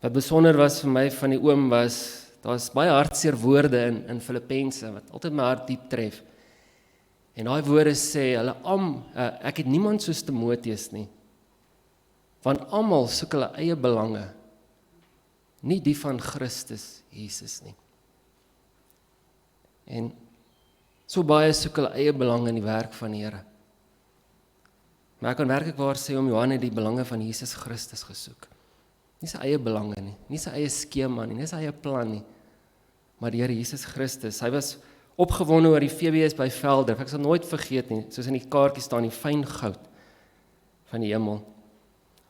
Wat besonder was vir my van die oom was, daar's baie hartseer woorde in Filippense, wat altyd my hart diep tref. En daai woorde sê, ek het niemand soos Timoteus nie, want almal soek hulle eie belange, nie die van Christus Jesus nie. En so baie soek hulle eie belange in die werk van die Here. Maar ek kan werklik waar sê, oom Johan het die belange van Jesus Christus gesoek. Nie sy eie belange nie, nie sy eie skema nie sy eie plan nie, maar die Here Jesus Christus. Hy was opgewonde oor die VBS by Velder, ek sal nooit vergeet nie, soos in die kaartjie staan, die fyn goud van die hemel.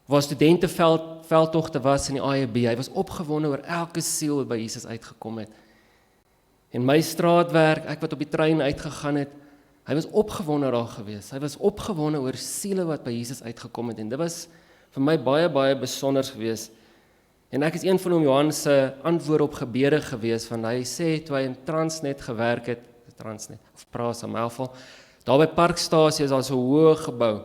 Waar studente veldtogte was in die AEB, hy was opgewonde oor elke siel wat by Jesus uitgekom het. En my straatwerk, ek wat op die trein uitgegaan het, hy was opgewonde daar gewees. Hy was opgewonde oor siele wat by Jesus uitgekom het. En dit was vir my baie, baie besonders gewees. En ek is een van oom Johan se antwoorde op gebede gewees, want hy sê, toe hy in Transnet gewerk het, of Praas in elk geval, daar by Parkstasie is daar so 'n hoë gebou.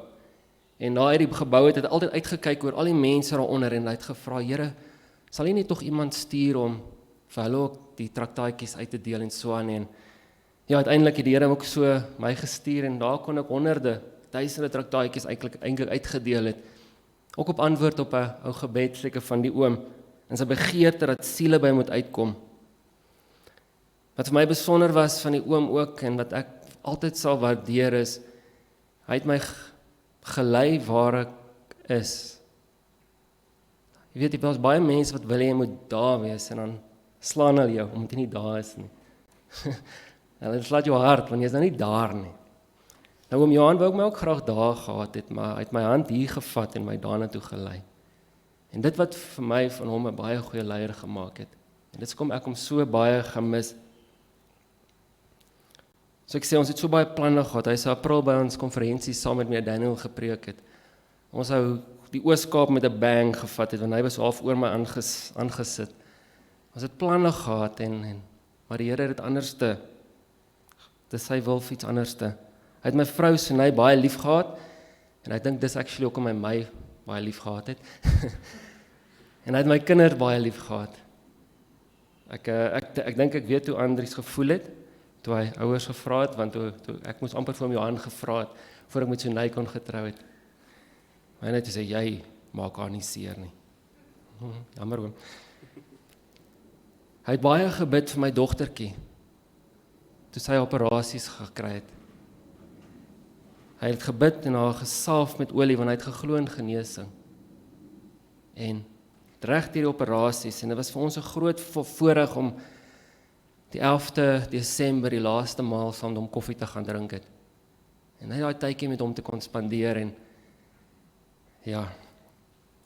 En daar die gebou het altyd uitgekyk oor al die mense daaronder, en hy het gevra, Here, sal jy nie tog iemand stuur om vir hulle ook die traktaatjies uit te deel en so aan, en ja, uiteindelik het die Here ook so my gestuur, en daar kon ek honderde, duisende traktaatjies eintlik uitgedeel het, ook op antwoord op 'n ou gebed seker van die oom, en sy begeerte dat siele by moet uitkom. Wat vir my besonder was van die oom ook, en wat ek altyd sal waardeer is, hy het my gelei waar ek is. Jy weet, daar's baie mense wat wil hê jy moet daar wees, en dan slaan hulle jou, omdat jy nie daar is nie. Hulle slaat jou hart, want jy is nou nie daar nie. Nou, oom Johan wou my ook graag daar gehad het, maar hy het my hand hier gevat en my daarna toe gelei. En dit wat vir my van hom 'n baie goeie leier gemaak het. En dit kom ek hom so baie gemis. So ek sê, ons het so baie planne gehad. Hy sou April by ons konferensie saam met meneer Daniel gepreek het. Ons sou die Oos-Kaap met 'n bang gevat het, want hy was half oor my aangesit. Ons het planne gehad, maar die Here het dit anderste. Dis sy wil vir iets anderste. Hy het my vrou Sunay baie lief gehad, en ek dink dis actually ook om my baie lief gehad het. En hy het my kinders baie lief gehad. Ek dink ek weet hoe Andries gevoel het, toe hy ouers gevra het, want toe ek moes amper vir hom Johan gevra het, voor ek met Sunay kon getrou het. Maar hy het gesê, jy maak haar nie seer nie. Jammer oom. Hy het baie gebid vir my dogtertjie, toe sy operasies gekry het. Hy het gebid en haar gesalf met olie, want hy het geglo in genesing. En reg deur die operasies, en dit was vir ons 'n groot voorreg om die 11de Desember die laaste maal saam met hom koffie te gaan drink het. En hy het daai tydjie met hom te kon spandeer, en ja,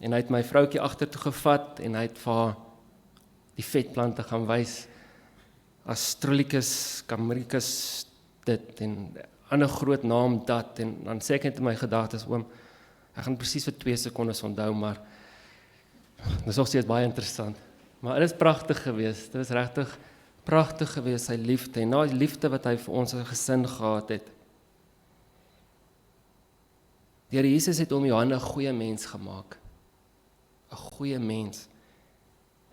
en hy het my vroutjie agtertoe gevat, en hy het vir haar die vetplante gaan wys, Astrollicus, Camericus, dit, en ander groot naam dat, en dan sê ek net in my gedagtes, oom, ek gaan presies vir 2 sekondes onthou, maar Dit is nog steeds baie interessant. Maar dit is pragtig geweest. Dit is regtig pragtig geweest, sy liefde. En na die liefde wat hy vir ons as gesin gehad het. Die Here Jesus het om Johannes 'n goeie mens gemaak. 'n Goeie mens.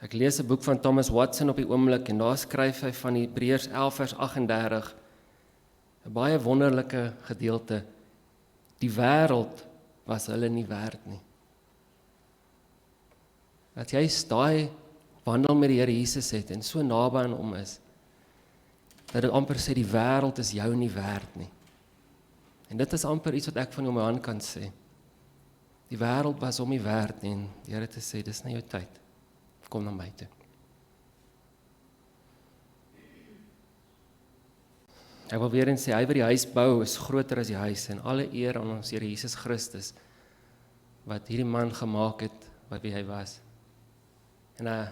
Ek lees 'n boek van Thomas Watson op die oomblik en daar skryf hy van Hebreërs 11 vers 38. 'n Baie wonderlike gedeelte. Die wêreld was hulle nie werd nie. Dat jy daai wandel met die Here Jesus het en so naby aan hom is, dat dit amper sê die wêreld is jou nie werd nie. En dit is amper iets wat ek van Johan kan sê. Die wêreld was hom nie werd nie en die Here te sê, dis nie jou tyd. Kom na my toe. Ek wil weer eens sê, hy wat die huis bou is groter as die huis en alle eer aan ons Here Jesus Christus, wat hierdie man gemaak het, wat wie hy was. En 'n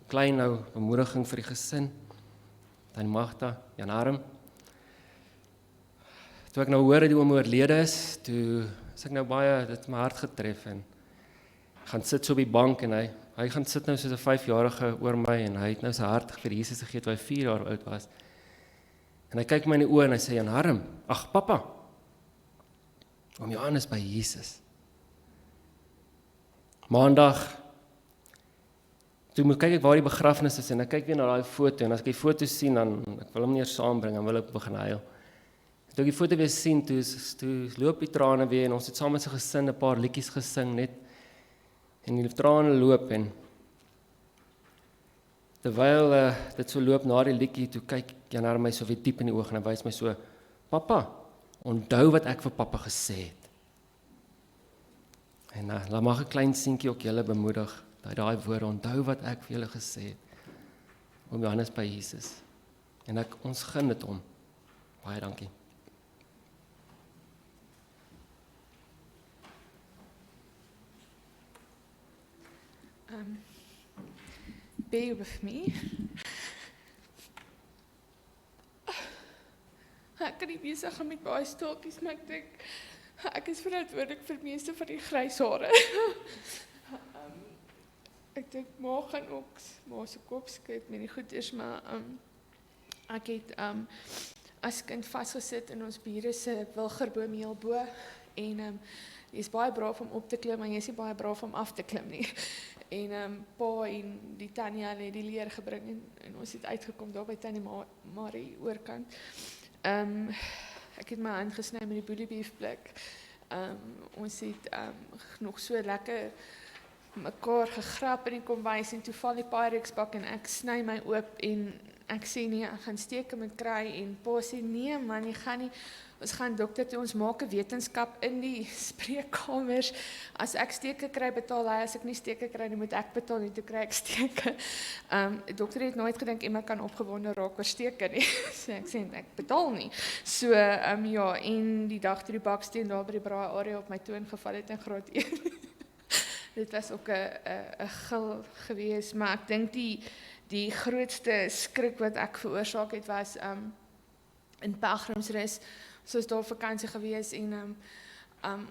klein nou bemoediging vir die gesin, dan Magda, Jan Harm. Toe ek nou hoor dat die oom oorlede is, toe is ek nou baie, dit my hart getref en gaan sit so op die bank en hy gaan sit nou soos 'n 5-jarige oor my en hy het nou sy hart vir Jesus gegee toe hy 4 jaar oud was. En hy kyk my in die oë en hy sê, Jan Harm, ag pappa, oom Johannes by Jesus. Maandag, toe moet kyk ek waar die begrafnis is en ek kyk weer na daai foto en as ek die foto sien, dan ek wil hom nie eers saambring en wil ek begin huil. Toe ek die foto weer sien, toe loop die trane weer en ons het saam met sy gesin 'n paar liedjies gesing net en die trane loop en terwyl dit so loop na die liedjie, toe kyk Jan na my so weer diep in die oog en hy wys my so, pappa, onthou wat ek vir pappa gesê het. En dan mag 'n klein seentjie ook julle bemoedig, daai woorde, onthou wat ek vir julle gesê het, oom Johannes by Jesus. En ons gun dit om. Baie dankie. Bear with me. Ek kan nie besig gaan met baie staaltjies, maar ek dink ek is verantwoordelik vir meeste van die grys hare. Ek dink ma gaan ook ma se kop skud met die goeders, maar ek het as kind vasgesit in ons bure se wilgerboom heel bo en jy is baie braaf om op te klim, maar jy is nie baie braaf om af te klim nie. En pa en die Tanya het die leer gebring en ons het uitgekom daar by Tannie Marie oorkant. Ek het my hand gesny met die boelie beef blik. Ons het nog so lekker mekaar gegrap in die kombuis en toe val die Pyrex bak en ek sny my oop en ek sê nee, ek gaan steke met kry en pa sê nee man, jy gaan nie, ons gaan dokter toe, ons maak 'n wetenskap in die spreekkamers, as ek steke kry betaal hy, as ek nie steke kry dan moet ek betaal en toe kry ek steke. Dokter het nooit gedink Emma kan opgewonde raak oor steke nie, so ek sê ek betaal nie. So ja, en die dag toe die baksteen daar by die braai area op my toon geval het in graad 1. Dit was ook 'n gil gewees, maar ek dink die grootste skrik wat ek veroorsaak het was in Pelgrimsrus. Ons was daar vakansie gewees en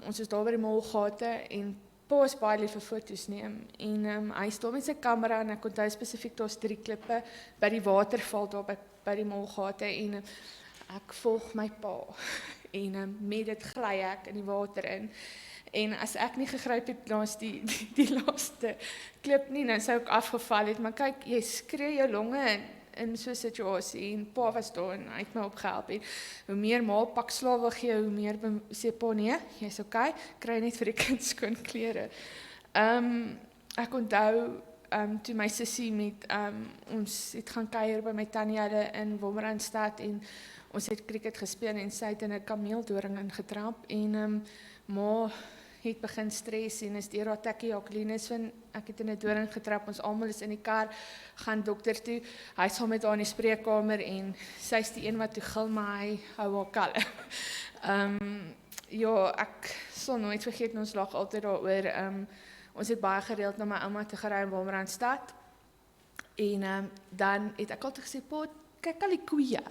ons is daar by die molgate en pa is baie lief vir foto's neem en hy staan met sy kamera en ek onthou spesifiek daar's 3 klippe by die waterval daar by die molgate en ek volg my pa en met dit gly ek in die water in. En as ek nie gegryp het langs die laaste klip nie, dan sou ek afgeval het. Maar kyk, jy skree jou longe in so 'n situasie en pa was daar en hy het my opgehelp. En hoe meer ma pak slawe gee, hoe meer sê pa nee, jy's okay, kry net vir die kind skoon klere. Ek onthou toe my sussie met ons het gaan kuier by my tannie hulle in Wolmaranstad en ons het cricket gespeel en sy het in 'n kameeldoring ingetrap en ma het begin stres en is deur haar tekkie Jacqueline is van ek het in 'n doring getrap, ons almal is in die kar gaan dokter toe. Hy saam met haar in die spreekkamer en sy's die een wat toe gil maar hy hou haar kalm. Ja, ek sal nooit vergeet ons lag altyd daaroor. Ons het baie gereeld na my ouma toe gery in Wolmaranstad. En dan het ek altyd gesê, "Pa, kyk al die koeie."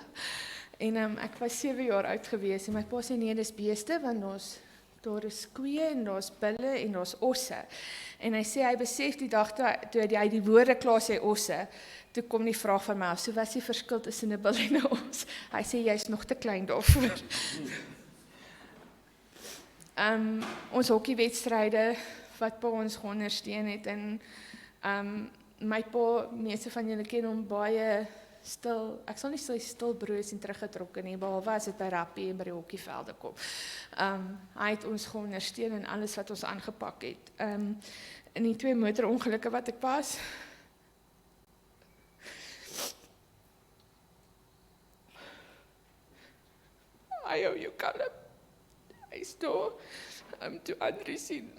En ek was 7 jaar oud gewees en my pa sê nee, dis beeste want ons daar is koeie en daar's bulle en daar's osse. En hy sê hy besef die dag toe hy die woorde klaar sê osse, toe kom die vraag van my af, so wat is die verskil tussen 'n bil en 'n os? Hy sê jy's nog te klein daarvoor. Ons hokkiewedstryde wat pa ons geondersteun het en my pa, meeste van julle ken hom baie stil, ek sal nie sê stilbroos en teruggetrokke nie, behalwe as dit by rugby en by die hokkievelde kom. Hy het ons geondersteun in alles wat ons aangepak het. In die 2 motorongelukke wat ek was, hy hou jou kalm. Hy staan, toe Andries sien,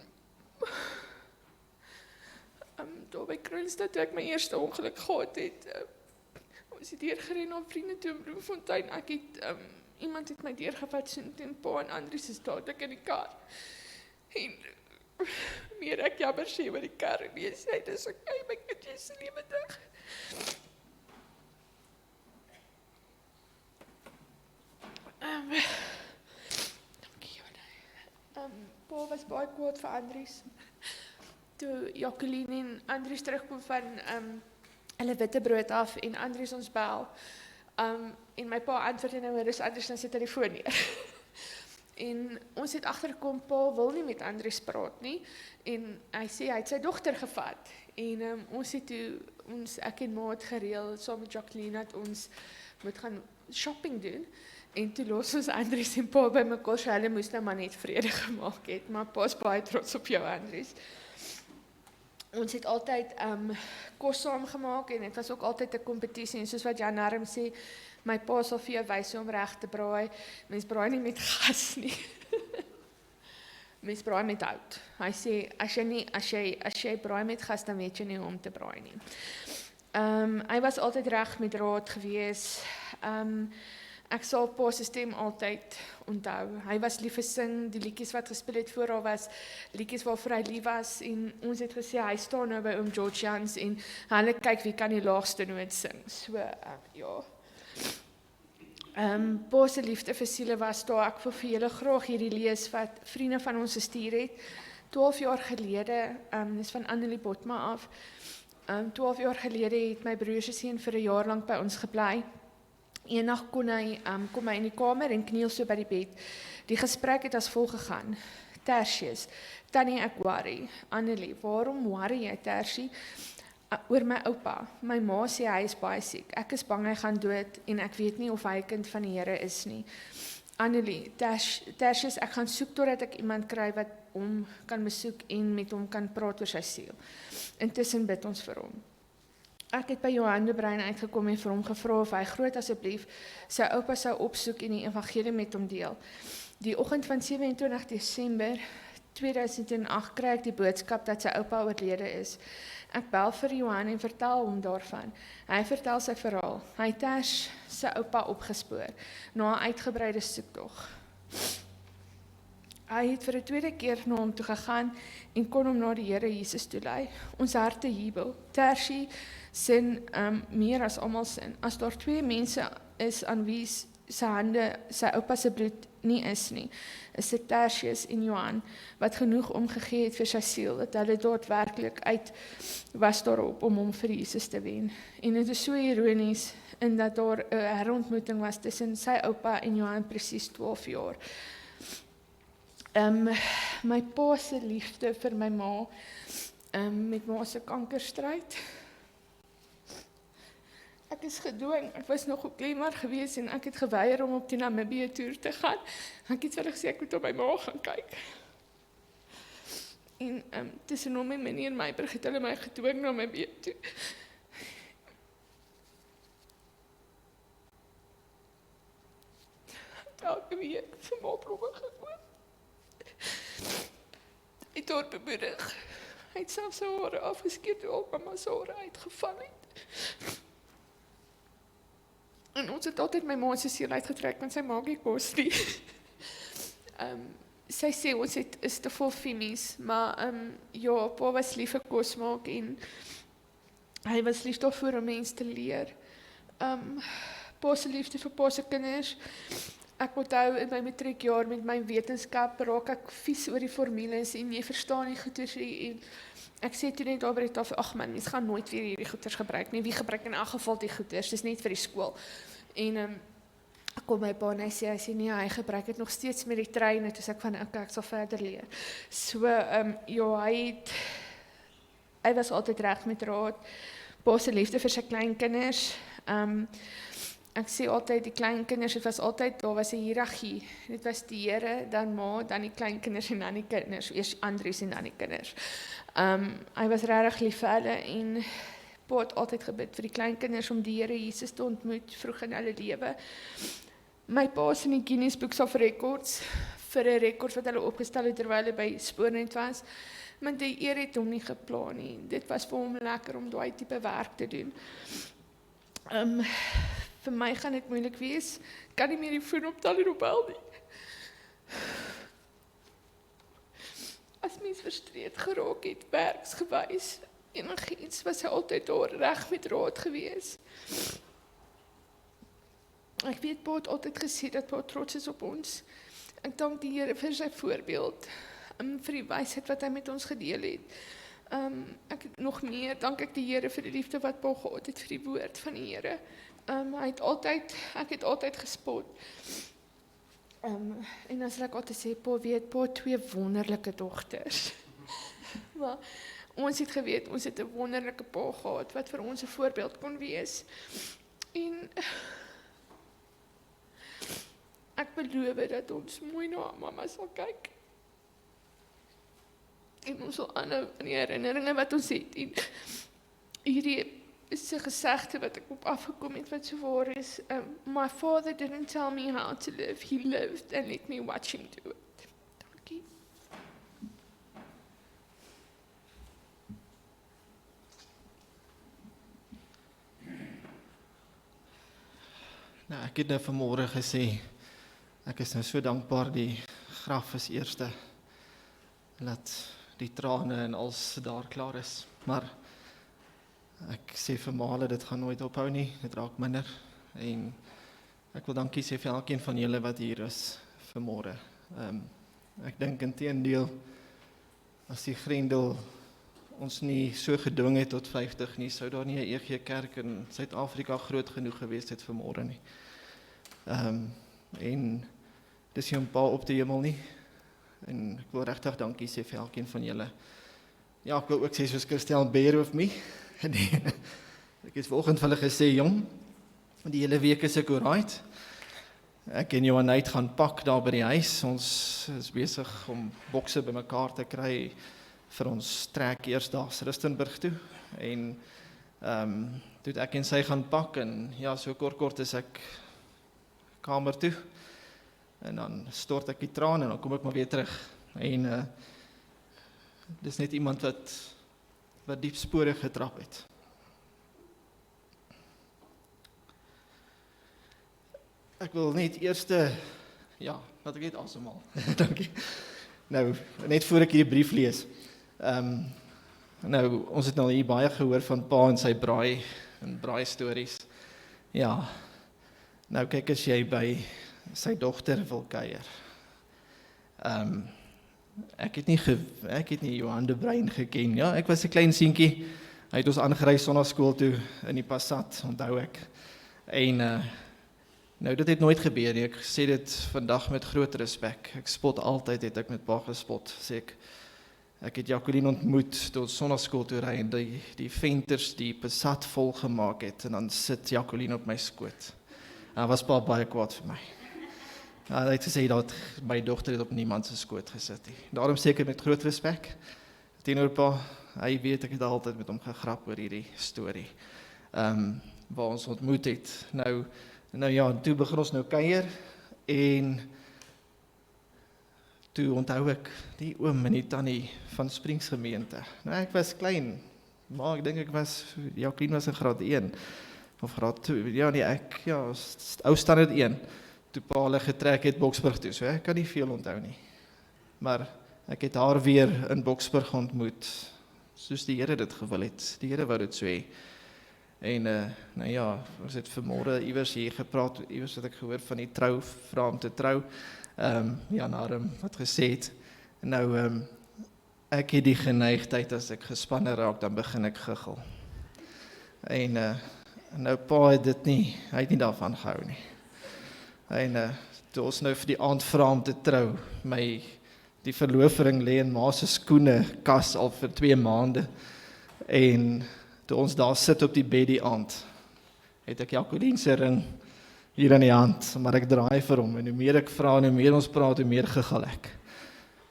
daar by Kroonstad, toe ek my eerste ongeluk gehad het, ons het deurgereden na vriende toe in Bloemfontein, iemand het my deurgevat, so en pa en Andries is dadelik in die kar, en meer ek jammer sê oor die kar, en die sê, dis okay, my kind, jy is lewendig. Pa was baie kwaad vir Andries. Toe Jacqueline en Andries terugkom van hulle witbrood af en Andries ons bel. En my pa antwoord en nou, dis Andries dan sy telefoon neer. En ons het agtergekom, pa wil nie met Andries praat nie. En hy sê hy het sy dogter gevat. En ons het toe, ek en ma het gereël, saam met Jacqueline, dat ons moet gaan shopping doen. En toe los ons Andries en pa by mekaar, so hulle moes nou maar net vrede gemaak het, maar pa is baie trots op jou, Andries. Ons het altyd kos saam gemaak en dit was ook altyd 'n kompetisie, en soos wat Jan Arm sê, my pa sal vir jou wys hoe om reg te braai, mens braai nie met gas nie. Mens braai met hout. Hy sê, as jy braai met gas, dan weet jy nie hoe om te braai nie. Hy was altyd reg met raad gewees. Ek sal pa se stem altyd onthou. Hy was lief vir sing, die liedjies wat gespeel het voor haar was, liedjies waarvoor hy lief was, en ons het gesê, hy staan nou by oom George Jans, en hulle kyk wie kan die laagste noot sing. So, ja. Pa se liefde vir siele was daar, ek wil vir julle graag hierdie lees, wat vriende van ons gestuur het, 12 jaar gelede, dis van Annelie Botma af, 12 jaar gelede het my broer se seun vir 1 jaar lank by ons gebly. Eendag kom hy in die kamer en kniel so by die bed. Die gesprek het as volg gegaan. Tertius, Tannie, ek worry. Annelie, waarom worry jy, Tertie? Oor my oupa. My ma sê hy is baie siek. Ek is bang hy gaan dood en ek weet nie of hy 'n kind van die Here is nie. Annelie, Tertius, ek gaan soek totdat ek iemand kry wat hom kan besoek en met hom kan praat oor sy siel. Intussen bid ons vir hom. Ek het by Johan de Bruin uitgekom en vir hom gevra of hy groot asseblief sy oupa sou opsoek en die evangelie met hom deel. Die oggend van 27 Desember 2008 kry ek die boodskap dat sy oupa oorlede is. Ek bel vir Johan en vertel hom daarvan. Hy vertel sy verhaal. Hy het Ters sy oupa opgespoor na 'n uitgebreide soektog. Hy het vir 'n tweede keer na hom toe gegaan en kon hom na die Here Jesus toe lei. Ons harte jubel. Tersie sin meer as almal sin. As daar 2 mense is aan wie se hande sy oupa se bloed nie is nie, is dit Tertius en Johan wat genoeg omgegee het vir sy siel, dat hulle daadwerklik uit was daarop om hom vir Jesus te wen. En dit is so ironies in dat daar 'n herontmoeting was tussen sy oupa en Johan presies 12 jaar. My pa se liefde vir my ma, met ma se kankerstryd. Ek is gedwing, ek was nog op Glenmar gewees en ek het geweier om op die Namibië toer te gaan. Ek het vir hulle gesê ek moet op my ma gaan kyk. En tussen hom en meneer Meiberg het hulle my gedwing na Namibië toe. Elke week vir ma probe gekoop. Hy het haar bemoedig. Hy het selfs sy hare afgeskeer toe op mama se hare uitgeval het. En ons het altyd my ma se siel uitgetrek, want sy maak nie kos nie. Sy sê ons is te vol femies, maar ja, pa was lief vir kos maak en hy was lief daarvoor om mense te leer. Pa se liefde vir pa se kinders. ek onthou in my matriekjaar met my wetenskap raak ek vies oor die formules en jy verstaan nie goeders nie en ek sê toe net daar by die tafel, ag man, mens gaan nooit weer hierdie goeders gebruik nie. Wie gebruik in elk geval die goeders? Dis net vir die skool. En ek kom my pa en hy sê nee, hy gebruik dit nog steeds met die trein en toe sê ek van okay, ek sal verder leer. So ja, hy was altyd reg met raad. Pa se liefde vir sy kleinkinders. Ek sê altyd die kleinkinders, dit was altyd, daar was 'n hiërargie. Dit was die Here, dan ma, dan die kleinkinders en dan die kinders, eers Andries en dan die kinders. Hy was regtig lief vir hulle en pa het altyd gebid vir die kleinkinders om die Here Jesus te ontmoet vroeg in hulle lewe. My pa is in die Guinness Book of Records vir 'n rekord wat hulle opgestel het terwyl hy by Spoornet was. Maar die Here het hom nie geplan nie. Dit was vir hom lekker om daai tipe werk te doen. Vir my gaan dit moeilik wees. Ek kan nie meer die foon optel en opbel nie. As mens frustreerd geraak het, werksgewys, enigiets was hy altyd daar reg met raad gewees. Ek weet pa het altyd gesê dat pa trots is op ons. Ek dank die Here vir sy voorbeeld, vir die wysheid wat hy met ons gedeel het. Ek nog meer dank ek die Here vir die liefde wat pa gehad het vir die woord van die Here. Ek het altyd gespot. En as ek altyd sê, pa weet, pa 2 wonderlike dogters. Maar ons het geweet, ons het 'n wonderlike pa gehad, wat vir ons 'n voorbeeld kon wees. En ek beloof dat ons mooi na mamma sal kyk. En ons sal aanhou in die herinneringe wat ons het. En hierdie is 'n gesegde wat ek op afgekom het wat so waar is. My father didn't tell me how to live, he lived and let me watch him do it. Dankie. Nou, ek het nou vanmôre gesê, ek is nou so dankbaar die graf is eerste, dat die trane en als daar klaar is, maar ek sê vir Male, dit gaan nooit ophou nie, dit raak minder, en ek wil dankie sê vir elkeen van julle wat hier is vanmôre. Ek dink inteendeel, as die Grendel ons nie so gedwing het tot 50 nie, sou daar nie 'n EG Kerk in Suid-Afrika groot genoeg gewees het vanmôre nie. En dis nie om pa op die hemel nie, en ek wil regtig dankie sê vir elkeen van julle. Ja, ek wil ook sê soos Christel, bear with me. Ek het vanoggend vir hulle gesê, jong, die hele week is ek alright. Ek en Johanheid gaan pak daar by die huis. Ons is besig om bokse bymekaar te kry vir ons trek eersdaags Rustenburg toe. En toe ek en sy gaan pak en ja, so kort is ek kamer toe. En dan stort ek die traan en dan kom ek maar weer terug. En dis net iemand wat diep spore getrap het. Ek wil net eerste, ja, laat ek net asemhaal. Dankie. Nou, net voor ek hierdie brief lees. Nou, ons het nou hier baie gehoor van pa en sy braai stories. Ja, nou kyk as jy by sy dogter wil kuier. Ek het nie Johan de Bruin geken. Ja, ek was 'n klein seentjie. Hy het ons aangery sonnaskool toe in die Passat, onthou ek. En nou dit het nooit gebeur nie. Ek sê dit vandag met groot respek. Ek spot altyd, het ek met pa gespot. Sê ek het Jacqueline ontmoet toe ons sonnaskool toe ry en die venters die Passat vol gemaak het en dan sit Jacqueline op my skoot. Hy was pa baie kwaad vir my. Ja, hy het gesê dat my dogter het op niemand se skoot gesit nie. Daarom seker met groot respek teenoor pa. Hy weet ek het altyd met hom gegrap oor hierdie storie. Waar ons ontmoet het. Nou ja, toe begin ons nou kuier en toe onthou ek die oom en die tannie van Springs gemeente. Nou ek was klein, maar ek dink Jacqueline was in graad 1 of graad 2. Ja nee, ou standaard 1. Toe pa hulle getrek het Boksburg toe, so ek kan nie veel onthou nie. Maar ek het haar weer in Boksburg ontmoet, soos die Here dit gewil het. Die Here wou dit so hê. En nou ja, ons het vanmôre iewers hier gepraat, iewers het ek gehoor van die trou, vra om te trou. Jan Arm wat gesê het. Nou, ek het die geneigtheid as ek gespanne raak, dan begin ek giggel. En nou pa het dit nie, hy het nie daarvan gehou nie. En toe ons nou vir die aand vra om te trou, die verloofring lê in ma se skoene kas al vir 2 maande. En toe ons daar sit op die bed die aand, het ek Jacqueline se ring hier in die hand, maar ek draai vir hom, en hoe meer ek vra, en hoe meer ons praat, hoe meer giggel ek.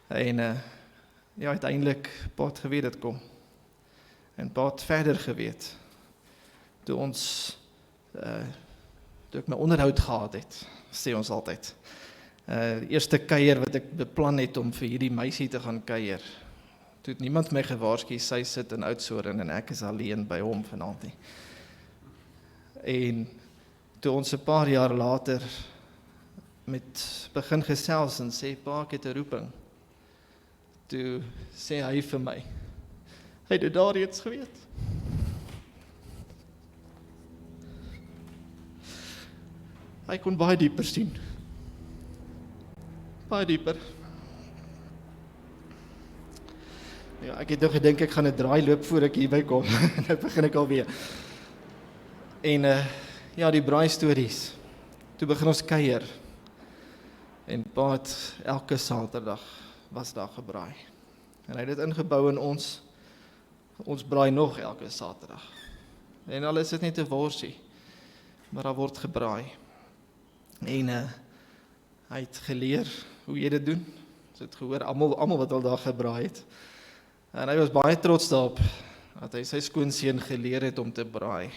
En ja, uiteindelik, pa het geweet dit kom. En pa het verder geweet. Toe ek my onderhoud gehad het, sê ons altyd. Die eerste kuier wat ek beplan het om vir hierdie meisie te gaan kuier, toe het niemand my gewaarsku, sy sit in Oudtshoorn en ek is alleen by hom vanaand nie. En toe ons 'n paar jaar later met begin gesels en sê, pa, ek het 'n roeping. Toe sê hy vir my, hy het dit daar reeds geweet. Hy kon baie dieper sien. Baie dieper. Ja, ek het nou gedink ek gaan 'n draai loop voor ek hierby kom. Nou begin ek alweer. En ja, die braai stories. Toe begin ons kuier. En pa het elke Saterdag was daar gebraai. En hy het dit ingebou in ons braai nog elke Saterdag. En al is dit net 'n worsie, maar daar word gebraai. En hy het geleer hoe jy dit doen. Ons het gehoor, almal wat al daar gebraai het. En hy was baie trots daarop, dat hy sy skoonseun geleer het om te braai.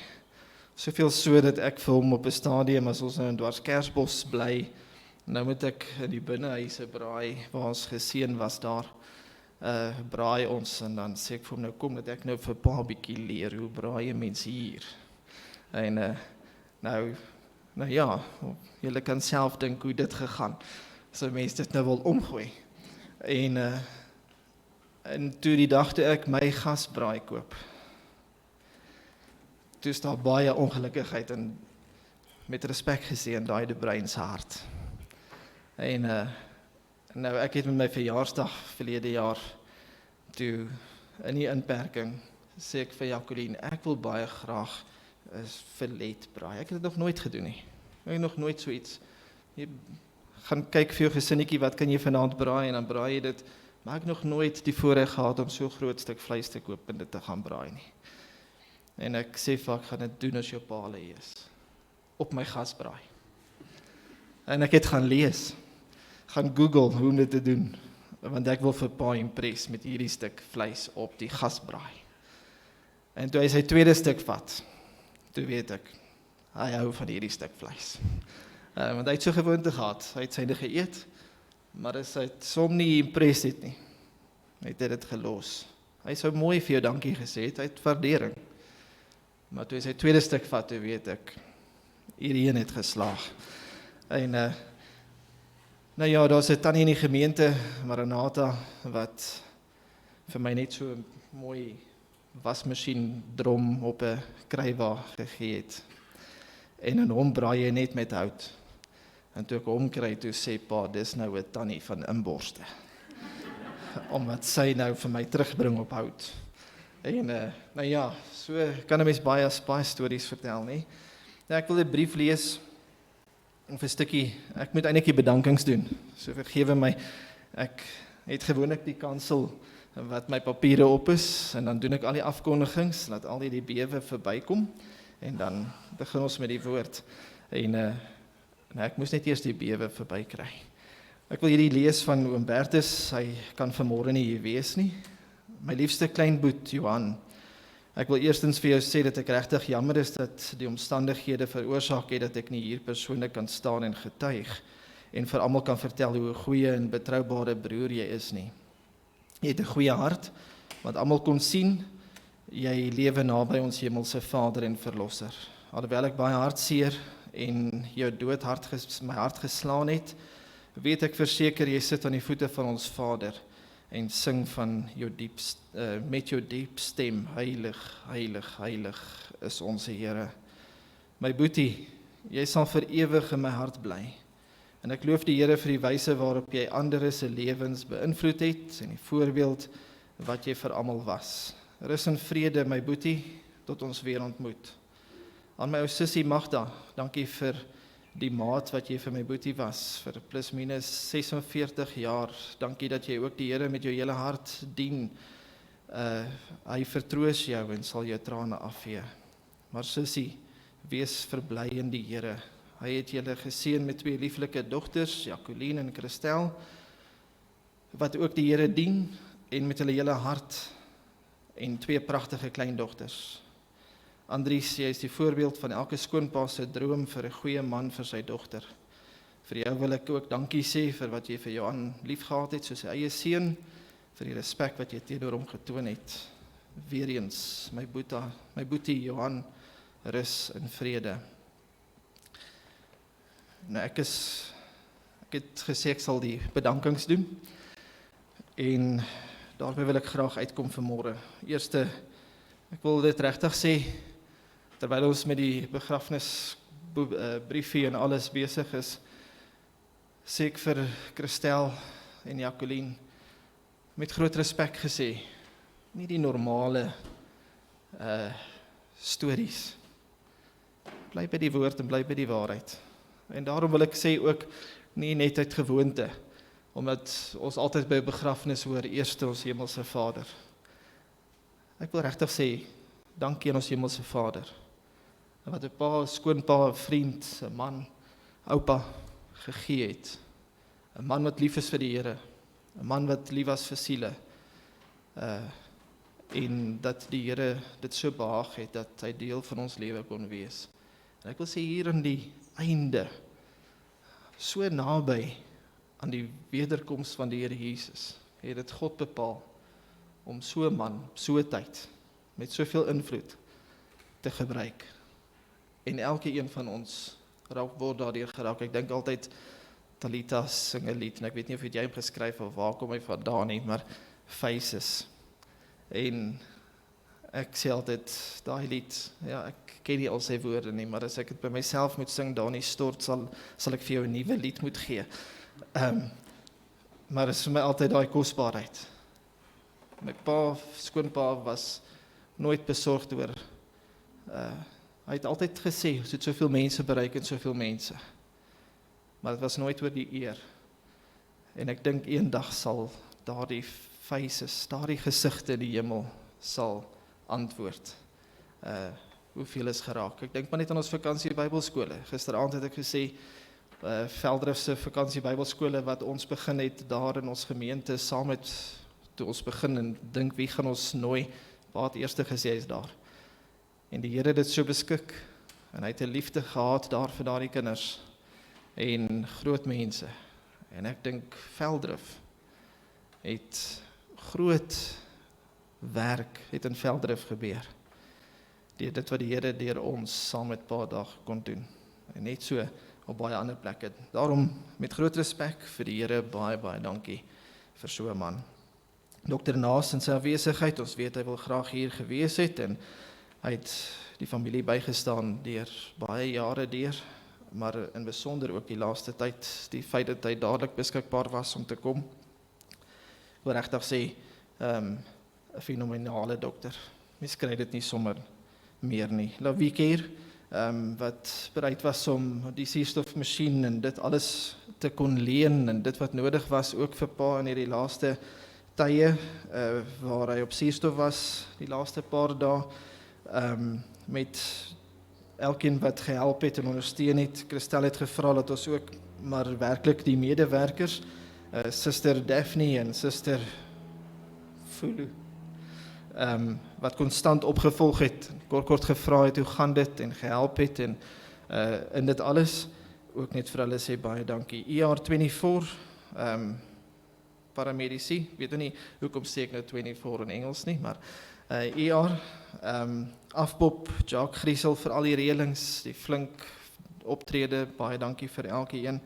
Soveel so dat ek vir hom op 'n stadium, as ons nou in Dwarskersbos bly, nou moet ek in die binnehuise braai, waar ons geseën was daar, braai ons, en dan sê ek vir hom, nou kom, dat ek nou vir pa bietjie leer, hoe braai mense hier. En nou ja, julle kan self dink hoe dit gegaan, so mense dit nou wil omgooi. En toe die dag toe ek my gasbraai koop, toe is daar baie ongelukkigheid en met respek gesê in daai De Bruin se hart. En nou ek het met my verjaarsdag verlede jaar, toe in die inperking, sê ek vir Jacqueline, ek wil baie graag filet braai. Ek het dit nog nooit gedoen nie. Ek het nog nooit so iets. Jy gaan kyk vir jou gesinnetjie, wat kan jy vanaand braai, en dan braai jy dit. Maar ek het nog nooit die voorreg gehad om so groot stuk vleis te koop en dit te gaan braai nie. En ek sê vir ek gaan dit doen as jou pa lê is. Op my gasbraai. En ek het gaan lees. Gaan Google hoe om dit te doen. Want ek wil vir pa impres met hierdie stuk vleis op die gasbraai. En toe hy sy tweede stuk vat, toe weet ek, hy hou van hierdie stuk vleis. Want hy het so gewoonte gehad, hy het syne geëet, maar as hy het som nie impres het nie, hy het dit gelos. Hy sou mooi vir jou dankie gesê het, hy het waardering. Maar toe hy sy tweede stuk vat, toe weet ek, hierdie een het geslaag. En nou ja, daar's 'n tannie in die gemeente, Maranatha, wat vir my net so 'n mooi wasmasjien drom op 'n krywa gegee het. En in hom braai jy net met hout. En toe ek hom kry, toe sê pa, dis nou 'n tannie van inborste. Omdat sy nou vir my terugbring op hout. En nou ja, so kan 'n mens baie stories vertel, nie? Nou, ek wil 'n brief lees, of 'n stukkie, ek moet eintlik die bedankings doen, so vergewe my, ek het gewoonlik die kansel wat my papiere op is, en dan doen ek al die afkondigings, laat al die bewe verbykom, en dan begin ons met die woord, en nou, ek moes net eers die bewe verbykry. Ek wil hierdie lees van oom Bertus, hy kan vanmôre nie hier wees nie. My liefste kleinboet Johan, ek wil eerstens vir jou sê dat ek regtig jammer is dat die omstandighede veroorsaak het dat ek nie hier persoonlik kan staan en getuig en vir almal kan vertel hoe 'n goeie en betroubare broer jy is nie. Jy het 'n goeie hart, want almal kon sien jy lewe naby ons hemelse Vader en Verlosser. Alhoewel ek baie hartseer en jou dood my hart geslaan het, weet ek verseker jy sit aan die voete van ons Vader en sing van jou met jou diep stem, heilig, heilig, heilig is ons Here. My boetie, jy sal vir ewig in my hart bly. En ek loof die Here vir die wyse waarop jy ander se lewens beïnvloed het en die voorbeeld wat jy vir almal was. Rus in vrede, my boetie, tot ons weer ontmoet. Aan my ou sussie Magda, dankie vir die maat wat jy vir my boetie was, vir plus minus 46 jaar. Dankie dat jy ook die Here met jou hele hart dien. Hy vertroos jou en sal jou trane afvee. Maar sussie, wees verbly in die Here. Hy het julle geseën met 2 lieflike dogters, Jacqueline en Christel, wat ook die Here dien en met hulle hele hart, en 2 pragtige kleindogters. Andries, jy is die voorbeeld van elke skoonpa se droom vir 'n goeie man vir sy dogter. Vir jou wil ek ook dankie sê vir wat jy vir Johan liefgehad het soos sy eie seun, vir die respek wat jy teenoor hom getoon het. Weereens, my boetie Johan, rus in vrede. Nou ek het gesê ek sal die bedankings doen en daarmee wil ek graag uitkom vanmôre. Eerste, ek wil dit regtig sê, terwyl ons met die begrafnisbriefie en alles besig is, sê ek vir Christel en Jacqueline met groot respek gesê, nie die normale stories. Bly by die woord en bly by die waarheid. En daarom wil ek sê ook, nie net uit gewoonte, omdat ons altyd by begrafnis hoor, eerste ons hemelse Vader. Ek wil regtig sê, dankie aan ons hemelse Vader, wat 'n pa, skoonpa, 'n vriend, 'n man, oupa gegee het. 'n Man wat lief is vir die Here, 'n man wat lief was vir siele, en dat die Here dit so behaag het, dat hy deel van ons lewe kon wees. En ek wil sê hier in die einde, so naby aan die wederkoms van die Here Jesus, het dit God bepaal om so 'n man, so 'n tyd, met soveel invloed te gebruik. En elke een van ons word daardeur geraak. Ek dink altyd, Talita sing 'n lied, en ek weet nie of jy hom geskryf of waar kom hy vandaan nie, maar Faces. En ek sê altyd, daai lied, ja, ek ken nie al sy woorde nie, maar as ek dit by myself moet sing, Dani Stort, sal ek vir jou 'n nuwe lied moet gee. Maar dit is vir my altyd daai kosbaarheid. My pa, skoonpa, was nooit besorgd oor, hy het altyd gesê, ons het soveel mense bereik en soveel mense. Maar dit was nooit oor die eer. En ek dink eendag sal daardie faces, daardie gesigte in die hemel sal antwoord. Hoeveel is geraak? Ek dink maar net aan ons vakansie Bybelskole. Gisteraand het ek gesê, Veldrif se vakansie Bybelskole wat ons begin het daar in ons gemeente saam met, toe ons begin en dink wie gaan ons nooi, waar het eerste gesê is daar. En die Here het dit so beskik, en hy het 'n liefde gehad daar vir daardie kinders, en groot mense. En ek dink Veldrif het groot werk, het in Veldrif gebeur. Dit wat die Here deur ons saam met Pa dag kon doen. En net so op baie ander plekke. Daarom met groot respek vir die Here, baie, baie dankie vir so 'n man. Dr. Naas in sy afwesigheid, ons weet hy wil graag hier gewees het, en hy het die familie bygestaan deur baie jare deur, maar in besonder ook die laaste tyd, die feit dat hy dadelik beskikbaar was om te kom. Ek wil regtig sê, 'n fenominale dokter. Mens kry dit nie sommer meer nie. Lawiek hier, wat bereid was om die suurstofmasjien en dit alles te kon leen, en dit wat nodig was ook vir Pa in hierdie laaste tye, waar hy op suurstof was, die laaste paar dae, met elkeen wat gehelp het en ondersteun het. Christel het gevra dat ons ook maar werklik die medewerkers, Suster Daphne en Suster Fulu, wat konstant opgevolg het, kort gevra het, hoe gaan dit, en gehelp het, en in dit alles, ook net vir hulle sê baie dankie. ER24, paramedici, weet nie, hoekom sê ek nou 24 in Engels nie, maar ER, Afpop, Jacques Griesel vir al die reëlings, die flink optrede, baie dankie vir elke een.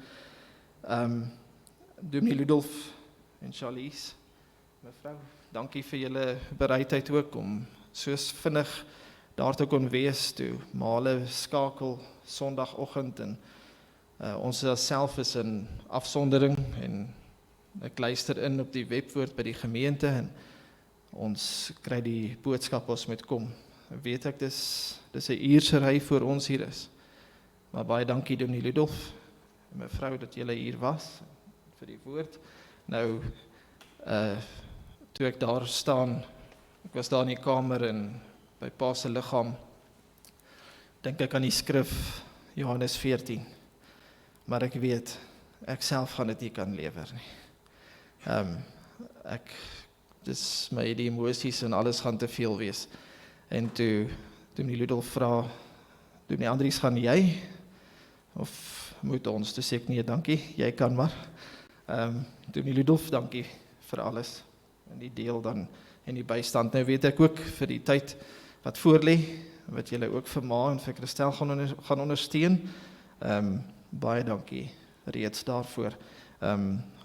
Dominee Ludolf en Charlies, mevrou, dankie vir julle bereidheid ook om soos vinnig daar te kon wees toe male skakel Sondagoggend en ons self is in afsondering en ek luister in op die webwoord by die gemeente en ons kry die boodskap ons moet kom. Weet ek, dis 'n uurse ry voor ons hier is. Maar baie dankie Dominee Ludolf, mevrou, dat julle hier was vir die woord. Nou, toe ek daar staan, ek was daar in die kamer en by Pa se liggaam, dink ek aan die skrif Johannes 14, maar ek weet, ek self gaan dit nie kan lewer nie. Dis my die emosies en alles gaan te veel wees. En toe die Ludolf vra, Dominee Andries, gaan jy? Of moet ons? Toe sê ek nee, dankie, jy kan maar. Dominee Ludolf, dankie vir alles. En die deel dan, en die bystand. Nou weet ek ook vir die tyd wat voorlê, wat julle ook vir Ma en vir Christel gaan ondersteun. Baie dankie reeds daarvoor.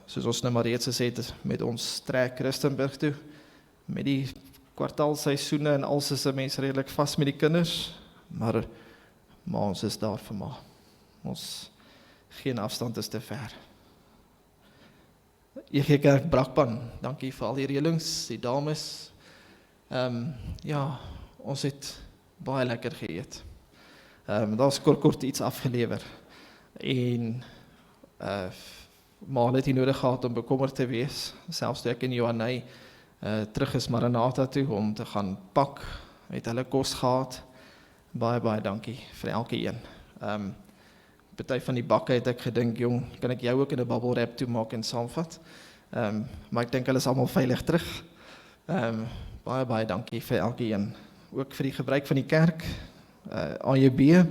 Soos ons nou maar reeds gesê het, met ons trek Christenburg toe, met die kwartaalseisoene en als is 'n mens redelik vas met die kinders, maar ons is daar vir Ma. Ons geen afstand is te ver. EG Kerk Brakpan, dankie vir al die reëlings, die dames. Ja, ons het baie lekker geëet. Daar's kort iets afgelewer. En Maar het nie nodig gehad om bekommerd te wees, selfs toe ek en Johanay terug is Maranatha toe om te gaan pak, het hulle kos gehad. Baie dankie vir elkeen. Party van die bakke het ek gedink, jong, kan ek jou ook in 'n bubble wrap toe maak en saamvat? Maar ek dink hulle is almal veilig terug. Baie dankie vir elkeen. Ook vir die gebruik van die kerk, AJB.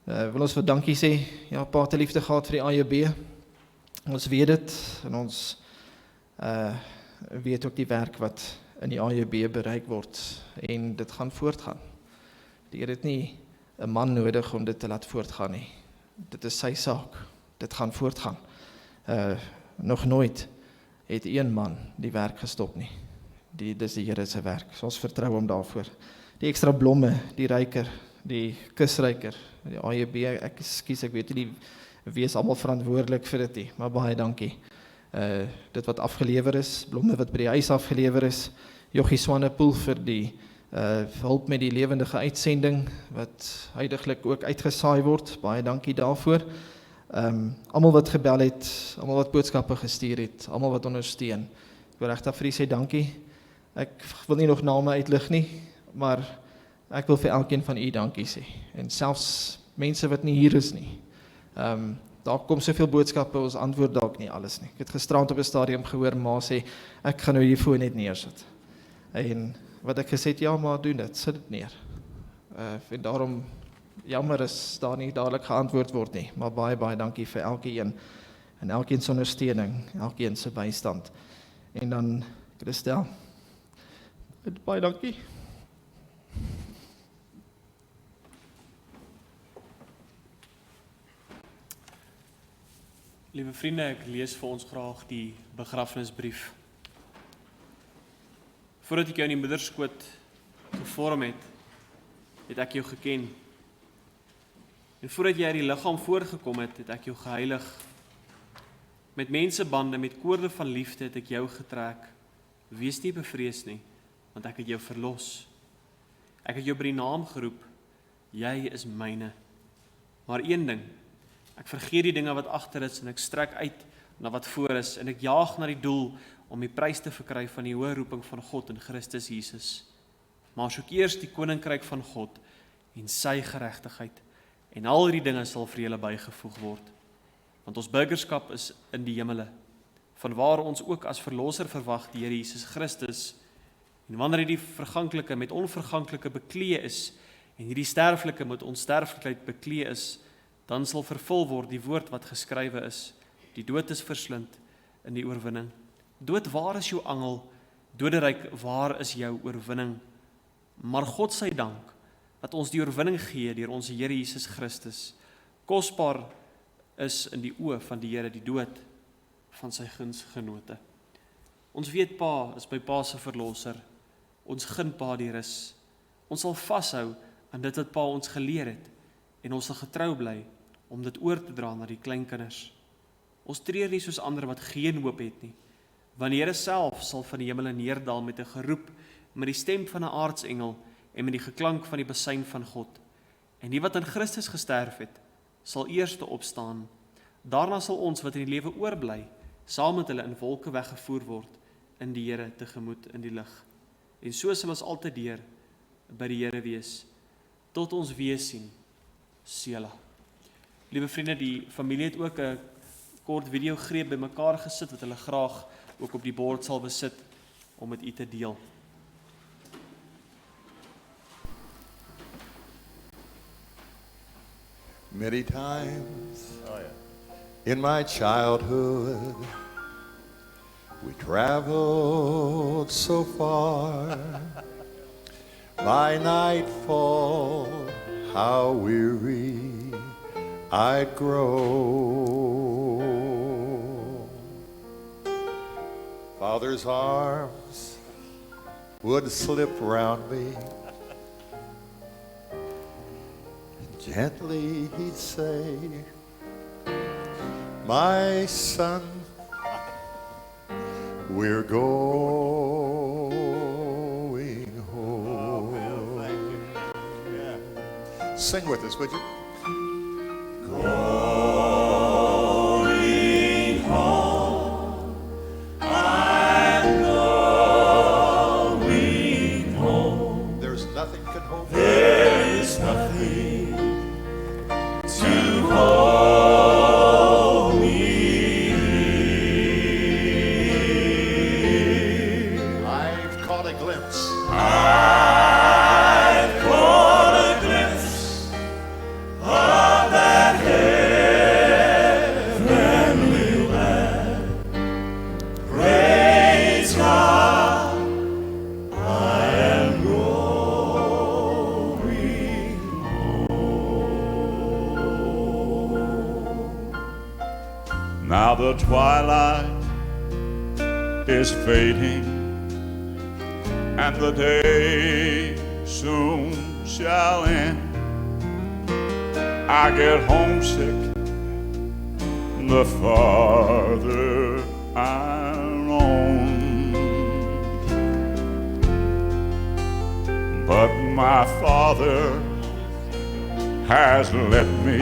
Wil ons vir dankie sê, ja, Pa het liefde gehad vir die AJB. Ons weet dit, en ons weet ook die werk wat in die AJB bereik word, en dit gaan voortgaan. Die Here het nie 'n man nodig om dit te laat voortgaan nie. Dit is sy saak, dit gaan voortgaan. Nog nooit het een man die werk gestop nie. Dis die Here se werk, so ons vertrou hom daarvoor. Die ekstra blomme, die ryker, die kusryker, die AJB, ek weet nie, wie is almal verantwoordelik vir dit nie, maar baie dankie. Dit wat afgelewer is, blomme wat by die huis afgelewer is, Jochie Swanepoel vir die hulp met die lewendige uitsending, wat huidiglik ook uitgesaai word, baie dankie daarvoor. Almal wat gebel het, almal wat boodskappe gestuur het, almal wat ondersteun, ek wil regtig vir u sê dankie. Ek wil nie nog name uitlig nie, maar ek wil vir elkeen van u dankie sê, en selfs mense wat nie hier is nie. Daar kom soveel boodskappe, ons antwoord dalk nie alles nie. Ek het gisterand op 'n stadium gehoor, Ma sê, ek gaan nou die foon net neersit. En wat ek gesê het, ja, maar doen dit, sit dit neer. En daarom, jammer is daar nie dadelik geantwoord word nie, maar baie dankie vir elkeen, en elkeen se ondersteuning, elkeen se bystand. En dan, Christel, baie dankie. Liewe vriende, ek lees vir ons graag die begrafnisbrief. Voordat ek jou in die moederskoot gevorm het, het ek jou geken. En voordat jy uit die liggaam voorgekom het, het ek jou geheilig. Met mensebande, met koorde van liefde het ek jou getrek. Wees nie bevrees nie, want ek het jou verlos. Ek het jou by die naam geroep, jy is myne. Maar een ding, ek vergeet die dinge wat agter is en ek strek uit na wat voor is en ek jaag na die doel om die prys te verkry van die hoë roeping van God in Christus Jesus. Maar soek eers die koninkryk van God en sy geregtigheid en al hierdie dinge sal vir julle bygevoeg word. Want ons burgerskap is in die hemele, vanwaar ons ook as verlosser verwag die Here Jesus Christus. En wanneer hy die verganklike met onverganklike beklee is en hierdie sterflike met onsterflikheid beklee is, dan sal vervul word die woord wat geskrywe is, die dood is verslind in die oorwinning. Dood, waar is jou angel? Doderyk, waar is jou oorwinning? Maar God sy dank, dat ons die oorwinning gee deur ons Here Jesus Christus. Kosbaar is in die oë van die Here die dood van sy gunsgenote. Ons weet Pa is by Pa se verlosser. Ons gun Pa die rus. Ons sal vashou aan dit wat Pa ons geleer het en ons sal getrou bly om dit oor te dra na die kleinkinders. Ons treur nie soos ander wat geen hoop het nie, want die Here self sal van die hemele neerdal met 'n geroep, met die stem van 'n aartsengel en met die geklank van die basuin van God. En die wat in Christus gesterf het, sal eerste opstaan. Daarna sal ons wat in die lewe oorbly, saam met hulle in wolke weggevoer word in die Here tegemoet in die lig. En so sal ons altyd deur by die Here wees, tot ons weer sien. Selah. Liewe vriende, die familie het ook 'n kort videogreep bymekaar gesit wat hulle graag ook op die bord sal besit om met u te deel. Many times in my childhood, we traveled so far. By nightfall, how weary I'd grow. Father's arms would slip round me. Gently he'd say, my son, we're going home. Sing with us, would you? Going home, I'm going home. There's nothing can hold me. There is nothing to hold me. I've caught a glimpse. I've caught a glimpse of that heavenly land. Praise God, I am going home. Now the twilight is fading, and the day soon shall end. I get homesick the farther I roam, but my Father has led me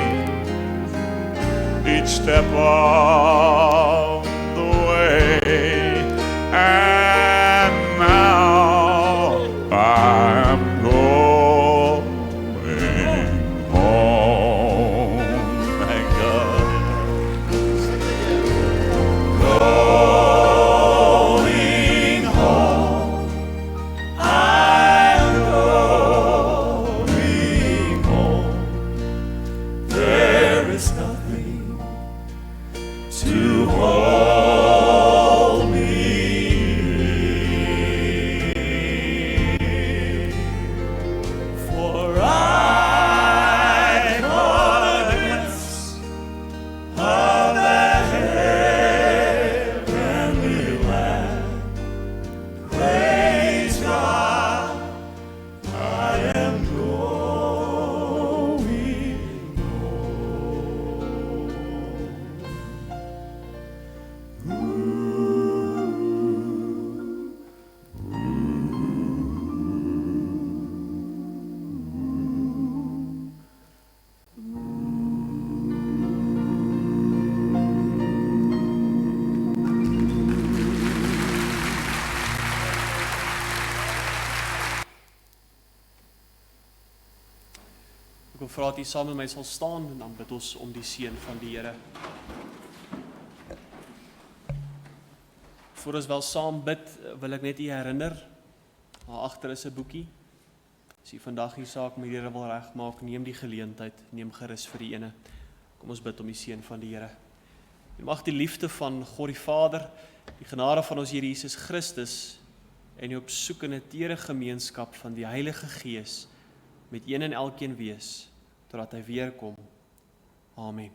each step of the way, and now I'm going home. Thank God. Going home, I'm going home. There is nothing to hold me. For I caught a glimpse of that heavenly land. Praise God, I am going Ek wil vra dat u saam met my sal staan en dan bid ons om die seën van die Here. Voor ons wel saam bid, wil ek net u herinner, daar agter is 'n boekie. As u vandag die saak met die Here wil regmaak, neem die geleentheid, neem gerus vir die ene. Kom ons bid om die seën van die Here. En mag die liefde van God die Vader, die genade van ons Here Jesus Christus en die opsoekende tere gemeenskap van die Heilige Gees met een en elkeen wees, totdat hy weer kom. Amen.